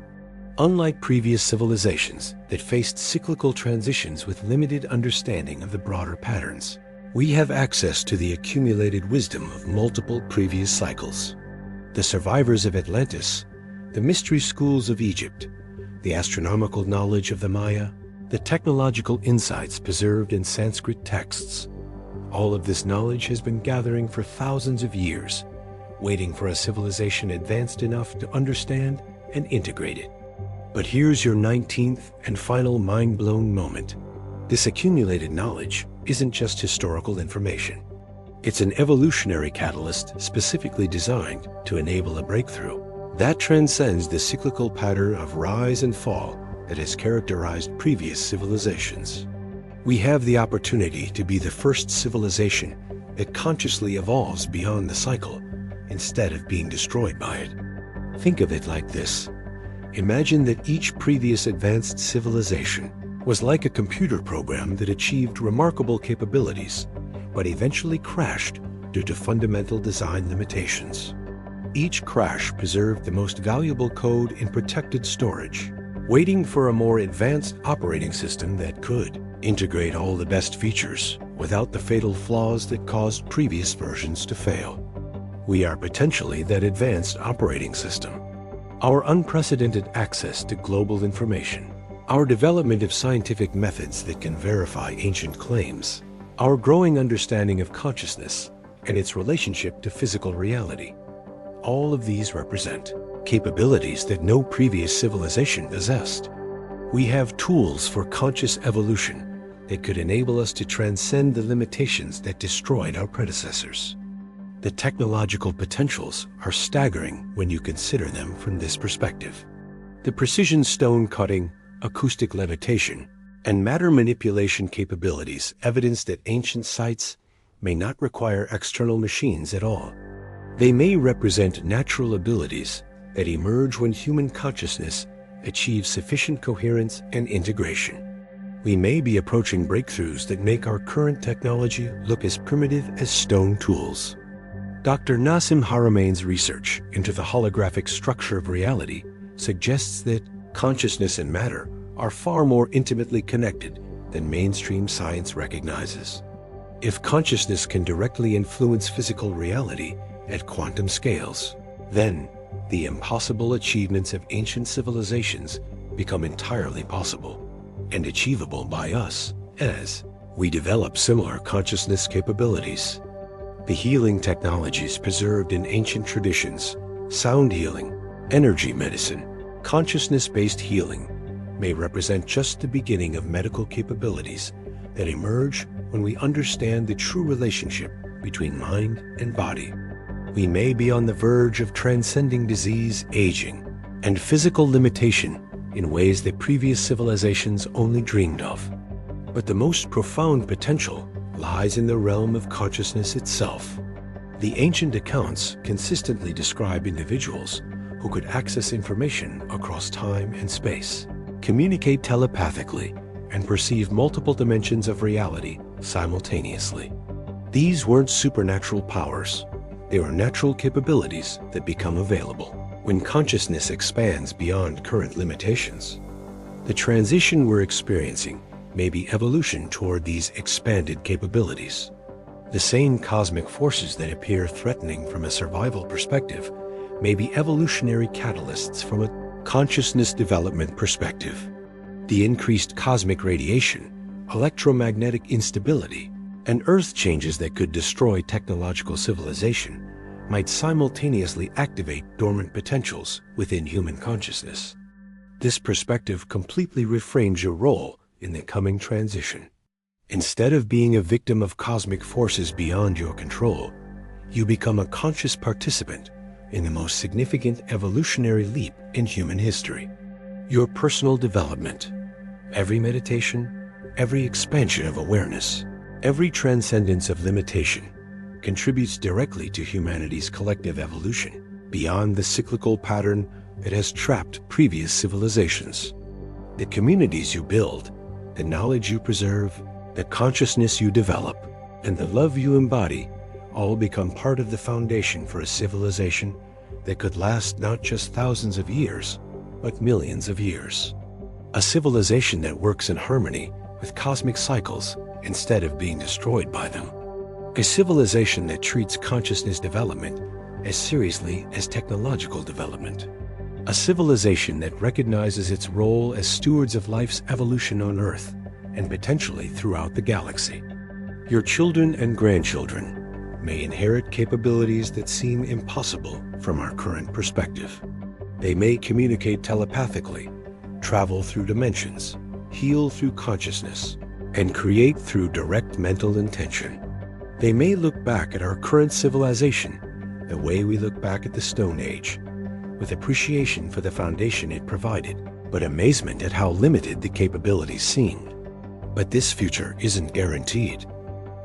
Unlike previous civilizations that faced cyclical transitions with limited understanding of the broader patterns, we have access to the accumulated wisdom of multiple previous cycles. The survivors of Atlantis, the mystery schools of Egypt, the astronomical knowledge of the Maya, the technological insights preserved in Sanskrit texts. All of this knowledge has been gathering for thousands of years, waiting for a civilization advanced enough to understand and integrate it. But here's your 19th and final mind-blown moment. This accumulated knowledge isn't just historical information. It's an evolutionary catalyst specifically designed to enable a breakthrough that transcends the cyclical pattern of rise and fall that has characterized previous civilizations. We have the opportunity to be the first civilization that consciously evolves beyond the cycle instead of being destroyed by it. Think of it like this. Imagine that each previous advanced civilization was like a computer program that achieved remarkable capabilities, but eventually crashed due to fundamental design limitations. Each crash preserved the most valuable code in protected storage, waiting for a more advanced operating system that could integrate all the best features without the fatal flaws that caused previous versions to fail. We are potentially that advanced operating system. Our unprecedented access to global information, our development of scientific methods that can verify ancient claims, our growing understanding of consciousness and its relationship to physical reality, all of these represent capabilities that no previous civilization possessed. We have tools for conscious evolution that could enable us to transcend the limitations that destroyed our predecessors. The technological potentials are staggering when you consider them from this perspective. The precision stone cutting, acoustic levitation, and matter manipulation capabilities evidence that ancient sites may not require external machines at all. They may represent natural abilities that emerge when human consciousness achieves sufficient coherence and integration. We may be approaching breakthroughs that make our current technology look as primitive as stone tools. Dr. Nassim Haramein's research into the holographic structure of reality suggests that consciousness and matter are far more intimately connected than mainstream science recognizes. If consciousness can directly influence physical reality at quantum scales, then the impossible achievements of ancient civilizations become entirely possible and achievable by us as we develop similar consciousness capabilities. The healing technologies preserved in ancient traditions, sound healing, energy medicine, consciousness-based healing, may represent just the beginning of medical capabilities that emerge when we understand the true relationship between mind and body. We may be on the verge of transcending disease, aging, and physical limitation in ways that previous civilizations only dreamed of. But the most profound potential lies in the realm of consciousness itself. The ancient accounts consistently describe individuals who could access information across time and space, communicate telepathically, and perceive multiple dimensions of reality simultaneously. These weren't supernatural powers. They are natural capabilities that become available when consciousness expands beyond current limitations. The transition we're experiencing may be evolution toward these expanded capabilities. The same cosmic forces that appear threatening from a survival perspective may be evolutionary catalysts from a consciousness development perspective. The increased cosmic radiation, electromagnetic instability, and Earth changes that could destroy technological civilization might simultaneously activate dormant potentials within human consciousness. This perspective completely reframes your role in the coming transition. Instead of being a victim of cosmic forces beyond your control, you become a conscious participant in the most significant evolutionary leap in human history. Your personal development, every meditation, every expansion of awareness, every transcendence of limitation contributes directly to humanity's collective evolution beyond the cyclical pattern that has trapped previous civilizations. The communities you build, the knowledge you preserve, the consciousness you develop, and the love you embody all become part of the foundation for a civilization that could last not just thousands of years, but millions of years. A civilization that works in harmony with cosmic cycles instead of being destroyed by them. A civilization that treats consciousness development as seriously as technological development. A civilization that recognizes its role as stewards of life's evolution on Earth and potentially throughout the galaxy. Your children and grandchildren may inherit capabilities that seem impossible from our current perspective. They may communicate telepathically, travel through dimensions, heal through consciousness, and create through direct mental intention. They may look back at our current civilization the way we look back at the Stone Age, with appreciation for the foundation it provided, but amazement at how limited the capabilities seemed. But this future isn't guaranteed.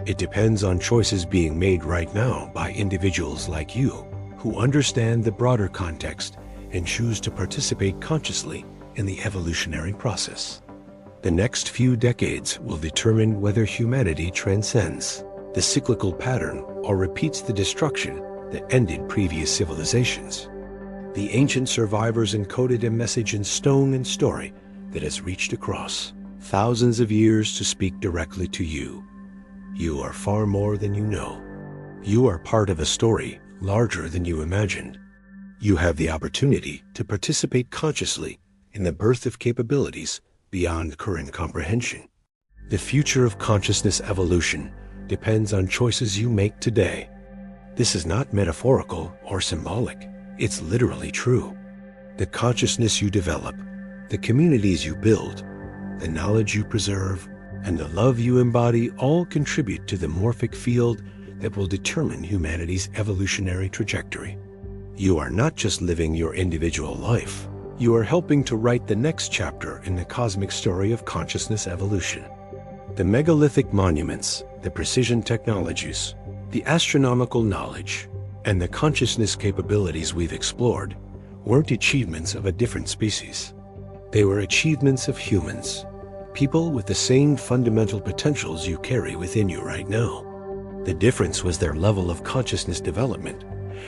It depends on choices being made right now by individuals like you who understand the broader context and choose to participate consciously in the evolutionary process. The next few decades will determine whether humanity transcends the cyclical pattern or repeats the destruction that ended previous civilizations. The ancient survivors encoded a message in stone and story that has reached across thousands of years to speak directly to you. You are far more than you know. You are part of a story larger than you imagined. You have the opportunity to participate consciously in the birth of capabilities beyond current comprehension. The future of consciousness evolution depends on choices you make today. This is not metaphorical or symbolic. It's literally true. The consciousness you develop, the communities you build, the knowledge you preserve, and the love you embody all contribute to the morphic field that will determine humanity's evolutionary trajectory. You are not just living your individual life. You are helping to write the next chapter in the cosmic story of consciousness evolution. The megalithic monuments, the precision technologies, the astronomical knowledge, and the consciousness capabilities we've explored weren't achievements of a different species. They were achievements of humans, people with the same fundamental potentials you carry within you right now. The difference was their level of consciousness development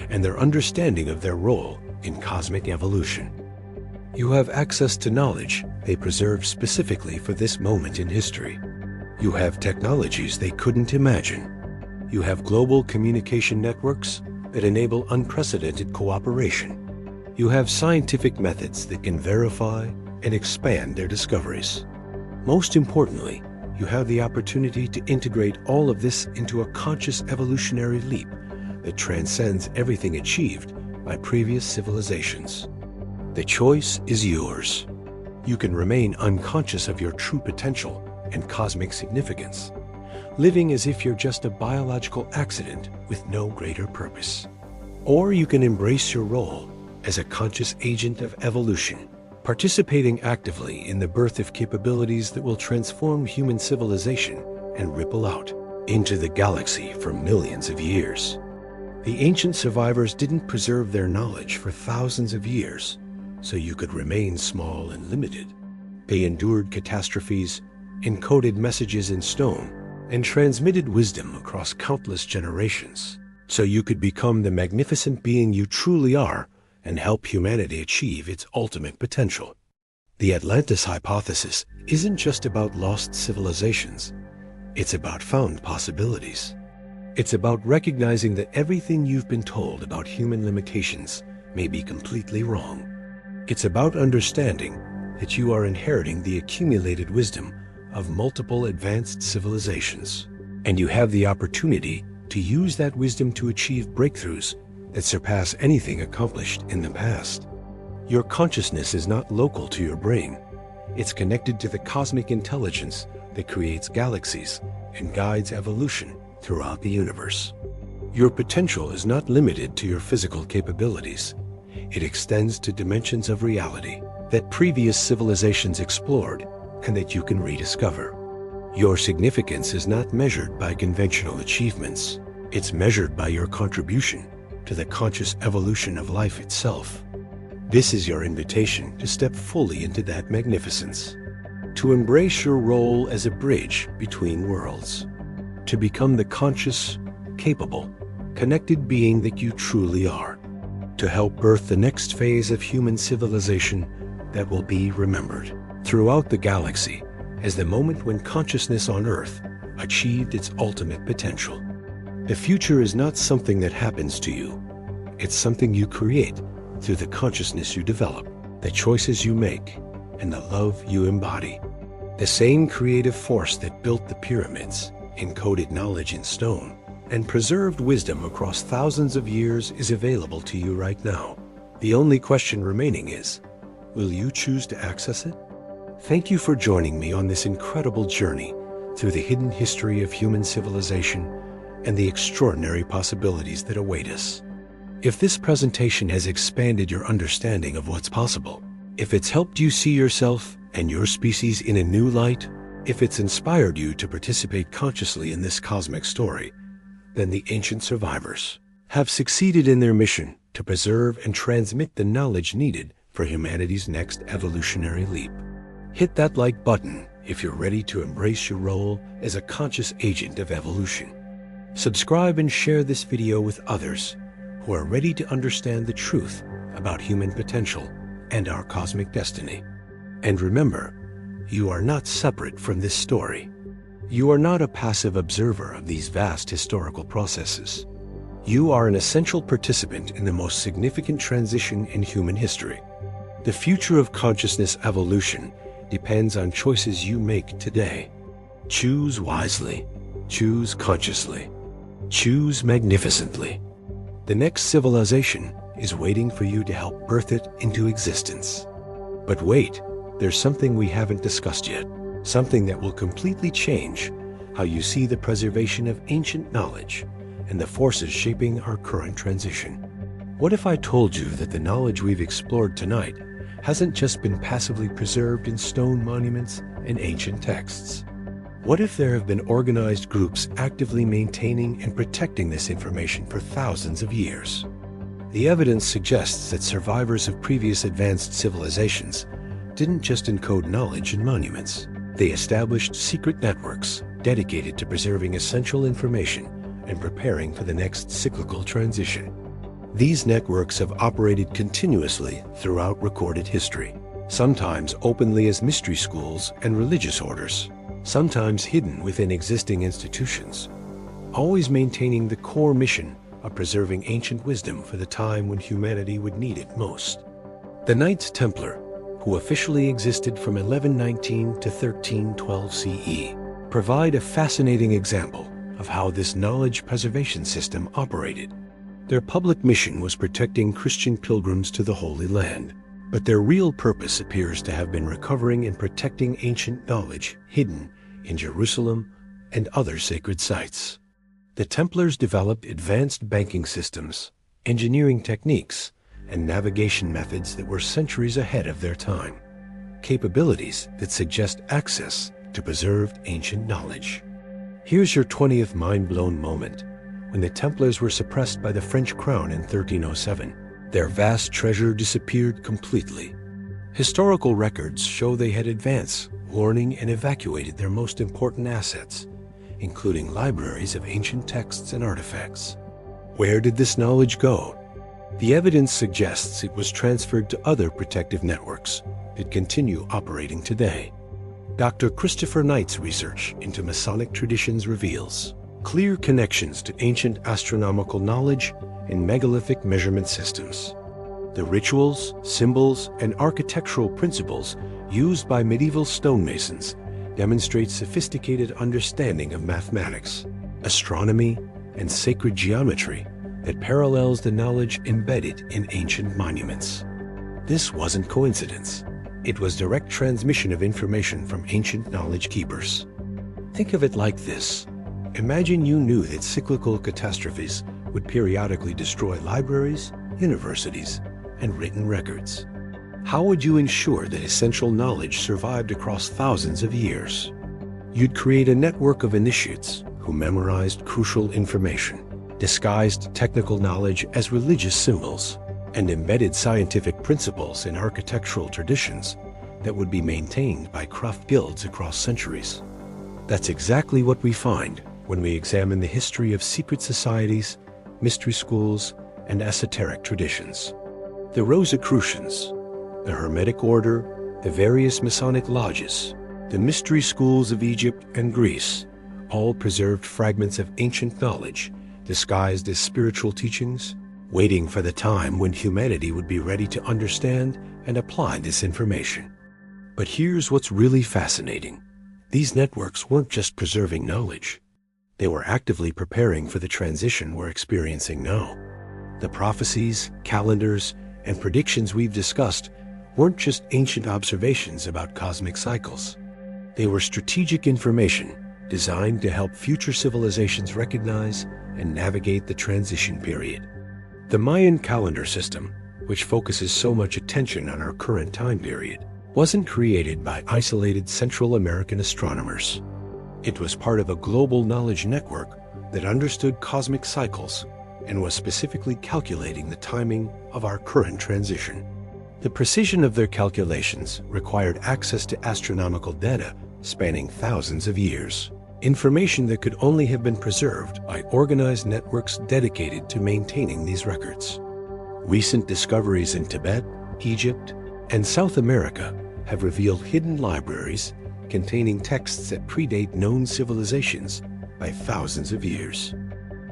and their understanding of their role in cosmic evolution. You have access to knowledge they preserved specifically for this moment in history. You have technologies they couldn't imagine. You have global communication networks that enable unprecedented cooperation. You have scientific methods that can verify and expand their discoveries. Most importantly, you have the opportunity to integrate all of this into a conscious evolutionary leap that transcends everything achieved by previous civilizations. The choice is yours. You can remain unconscious of your true potential and cosmic significance, living as if you're just a biological accident with no greater purpose. Or you can embrace your role as a conscious agent of evolution, participating actively in the birth of capabilities that will transform human civilization and ripple out into the galaxy for millions of years. The ancient survivors didn't preserve their knowledge for thousands of years so you could remain small and limited. They endured catastrophes, encoded messages in stone, and transmitted wisdom across countless generations so you could become the magnificent being you truly are and help humanity achieve its ultimate potential. The Atlantis Hypothesis isn't just about lost civilizations. It's about found possibilities. It's about recognizing that everything you've been told about human limitations may be completely wrong. It's about understanding that you are inheriting the accumulated wisdom of multiple advanced civilizations, and you have the opportunity to use that wisdom to achieve breakthroughs that surpass anything accomplished in the past. Your consciousness is not local to your brain. It's connected to the cosmic intelligence that creates galaxies and guides evolution throughout the universe. Your potential is not limited to your physical capabilities. It extends to dimensions of reality that previous civilizations explored and that you can rediscover. Your significance is not measured by conventional achievements. It's measured by your contribution to the conscious evolution of life itself. This is your invitation to step fully into that magnificence, to embrace your role as a bridge between worlds, to become the conscious, capable, connected being that you truly are, to help birth the next phase of human civilization that will be remembered throughout the galaxy as the moment when consciousness on Earth achieved its ultimate potential. The future is not something that happens to you. It's something you create through the consciousness you develop, the choices you make, and the love you embody. The same creative force that built the pyramids, encoded knowledge in stone, and preserved wisdom across thousands of years is available to you right now. The only question remaining is, will you choose to access it? Thank you for joining me on this incredible journey through the hidden history of human civilization and the extraordinary possibilities that await us. If this presentation has expanded your understanding of what's possible, if it's helped you see yourself and your species in a new light, if it's inspired you to participate consciously in this cosmic story, then the ancient survivors have succeeded in their mission to preserve and transmit the knowledge needed for humanity's next evolutionary leap. Hit that like button if you're ready to embrace your role as a conscious agent of evolution. Subscribe and share this video with others who are ready to understand the truth about human potential and our cosmic destiny. And remember, you are not separate from this story. You are not a passive observer of these vast historical processes. You are an essential participant in the most significant transition in human history. The future of consciousness evolution depends on choices you make today. Choose wisely. Choose consciously. Choose magnificently. The next civilization is waiting for you to help birth it into existence. But wait, there's something we haven't discussed yet. Something that will completely change how you see the preservation of ancient knowledge and the forces shaping our current transition. What if I told you that the knowledge we've explored tonight hasn't just been passively preserved in stone monuments and ancient texts? What if there have been organized groups actively maintaining and protecting this information for thousands of years? The evidence suggests that survivors of previous advanced civilizations didn't just encode knowledge in monuments. They established secret networks dedicated to preserving essential information and preparing for the next cyclical transition. These networks have operated continuously throughout recorded history, sometimes openly as mystery schools and religious orders, sometimes hidden within existing institutions, always maintaining the core mission of preserving ancient wisdom for the time when humanity would need it most. The Knights Templar, who officially existed from 1119 to 1312 CE, provide a fascinating example of how this knowledge preservation system operated. Their public mission was protecting Christian pilgrims to the Holy Land, but their real purpose appears to have been recovering and protecting ancient knowledge hidden in Jerusalem and other sacred sites. The Templars developed advanced banking systems, engineering techniques, and navigation methods that were centuries ahead of their time, capabilities that suggest access to preserved ancient knowledge. Here's your 20th mind-blown moment. When the Templars were suppressed by the French crown in 1307, their vast treasure disappeared completely. Historical records show they had advanced, warning, and evacuated their most important assets, including libraries of ancient texts and artifacts. Where did this knowledge go? The evidence suggests it was transferred to other protective networks that continue operating today. Dr. Christopher Knight's research into Masonic traditions reveals clear connections to ancient astronomical knowledge and megalithic measurement systems. The rituals, symbols, and architectural principles used by medieval stonemasons demonstrate sophisticated understanding of mathematics, astronomy, and sacred geometry that parallels the knowledge embedded in ancient monuments. This wasn't coincidence. It was direct transmission of information from ancient knowledge keepers. Think of it like this. Imagine you knew that cyclical catastrophes would periodically destroy libraries, universities, and written records. How would you ensure that essential knowledge survived across thousands of years? You'd create a network of initiates who memorized crucial information, disguised technical knowledge as religious symbols, and embedded scientific principles in architectural traditions that would be maintained by craft guilds across centuries. That's exactly what we find when we examine the history of secret societies, mystery schools, and esoteric traditions. The Rosicrucians, the Hermetic Order, the various Masonic lodges, the mystery schools of Egypt and Greece, all preserved fragments of ancient knowledge disguised as spiritual teachings, waiting for the time when humanity would be ready to understand and apply this information. But here's what's really fascinating. These networks weren't just preserving knowledge. They were actively preparing for the transition we're experiencing now. The prophecies, calendars, and predictions we've discussed weren't just ancient observations about cosmic cycles. They were strategic information designed to help future civilizations recognize and navigate the transition period. The Mayan calendar system, which focuses so much attention on our current time period, wasn't created by isolated Central American astronomers. It was part of a global knowledge network that understood cosmic cycles and was specifically calculating the timing of our current transition. The precision of their calculations required access to astronomical data spanning thousands of years, information that could only have been preserved by organized networks dedicated to maintaining these records. Recent discoveries in Tibet, Egypt, and South America have revealed hidden libraries containing texts that predate known civilizations by thousands of years.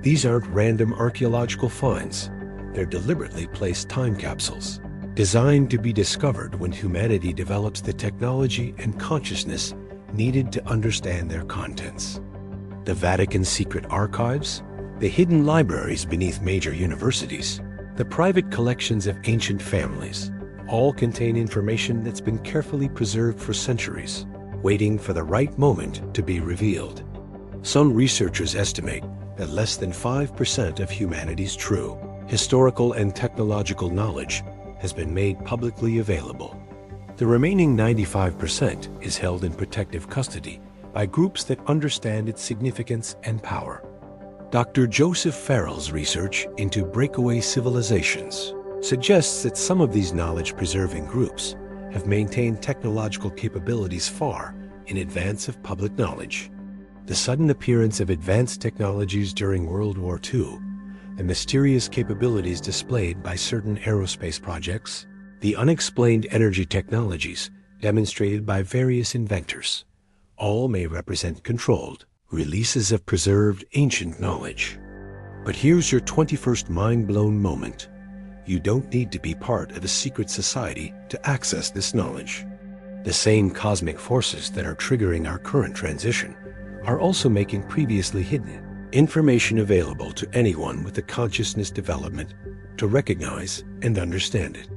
These aren't random archaeological finds. They're deliberately placed time capsules, designed to be discovered when humanity develops the technology and consciousness needed to understand their contents. The Vatican's secret archives, the hidden libraries beneath major universities, the private collections of ancient families, all contain information that's been carefully preserved for centuries, waiting for the right moment to be revealed. Some researchers estimate that less than 5% of humanity's true historical and technological knowledge has been made publicly available. The remaining 95% is held in protective custody by groups that understand its significance and power. Dr. Joseph Farrell's research into breakaway civilizations suggests that some of these knowledge-preserving groups have maintained technological capabilities far in advance of public knowledge. The sudden appearance of advanced technologies during World War II, the mysterious capabilities displayed by certain aerospace projects, the unexplained energy technologies demonstrated by various inventors, all may represent controlled releases of preserved ancient knowledge. But here's your 21st mind-blown moment. You don't need to be part of a secret society to access this knowledge. The same cosmic forces that are triggering our current transition are also making previously hidden information available to anyone with the consciousness development to recognize and understand it.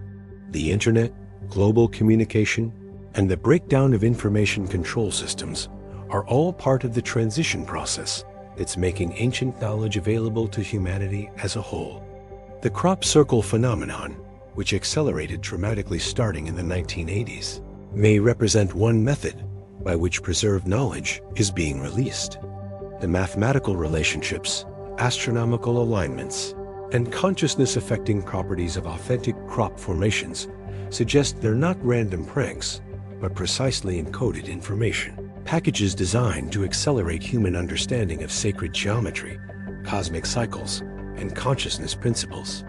The internet, global communication, and the breakdown of information control systems are all part of the transition process that's making ancient knowledge available to humanity as a whole. The crop circle phenomenon, which accelerated dramatically starting in the 1980s, may represent one method by which preserved knowledge is being released. The mathematical relationships, astronomical alignments, and consciousness-affecting properties of authentic crop formations suggest they're not random pranks, but precisely encoded information, packages designed to accelerate human understanding of sacred geometry, cosmic cycles, and consciousness principles.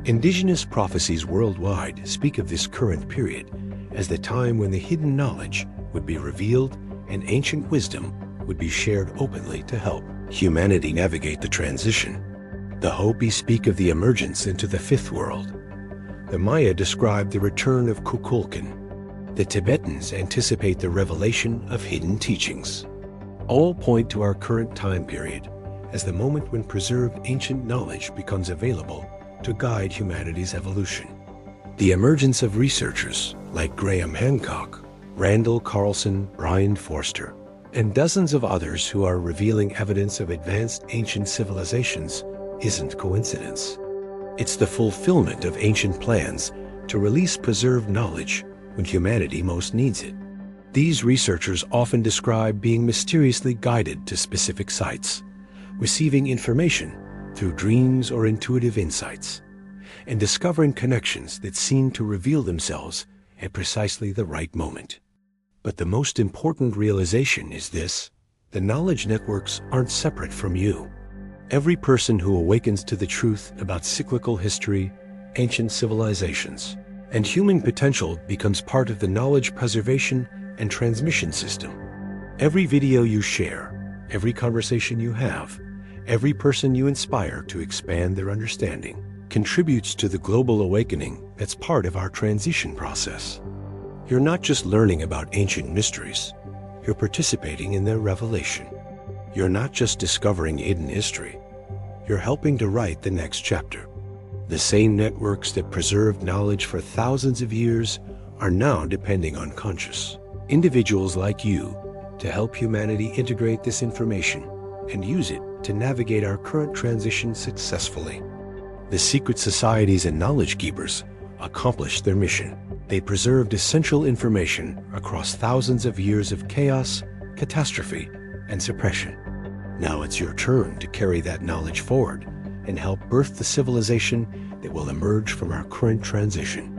Indigenous prophecies worldwide speak of this current period as the time when the hidden knowledge would be revealed and ancient wisdom would be shared openly to help humanity navigate the transition. The Hopi speak of the emergence into the fifth world. The Maya describe the return of Kukulkan. The Tibetans anticipate the revelation of hidden teachings. All point to our current time period as the moment when preserved ancient knowledge becomes available to guide humanity's evolution. The emergence of researchers like Graham Hancock, Randall Carlson, Brian Forster, and dozens of others who are revealing evidence of advanced ancient civilizations isn't coincidence. It's the fulfillment of ancient plans to release preserved knowledge when humanity most needs it. These researchers often describe being mysteriously guided to specific sites, receiving information through dreams or intuitive insights, and discovering connections that seem to reveal themselves at precisely the right moment. But the most important realization is this: the knowledge networks aren't separate from you. Every person who awakens to the truth about cyclical history, ancient civilizations, and human potential becomes part of the knowledge preservation and transmission system. Every video you share, every conversation you have, every person you inspire to expand their understanding contributes to the global awakening that's part of our transition process. You're not just learning about ancient mysteries, you're participating in their revelation. You're not just discovering hidden history, you're helping to write the next chapter. The same networks that preserved knowledge for thousands of years are now depending on conscious individuals like you to help humanity integrate this information and use it to navigate our current transition successfully. The secret societies and knowledge keepers accomplished their mission. They preserved essential information across thousands of years of chaos, catastrophe, and suppression. Now it's your turn to carry that knowledge forward and help birth the civilization that will emerge from our current transition.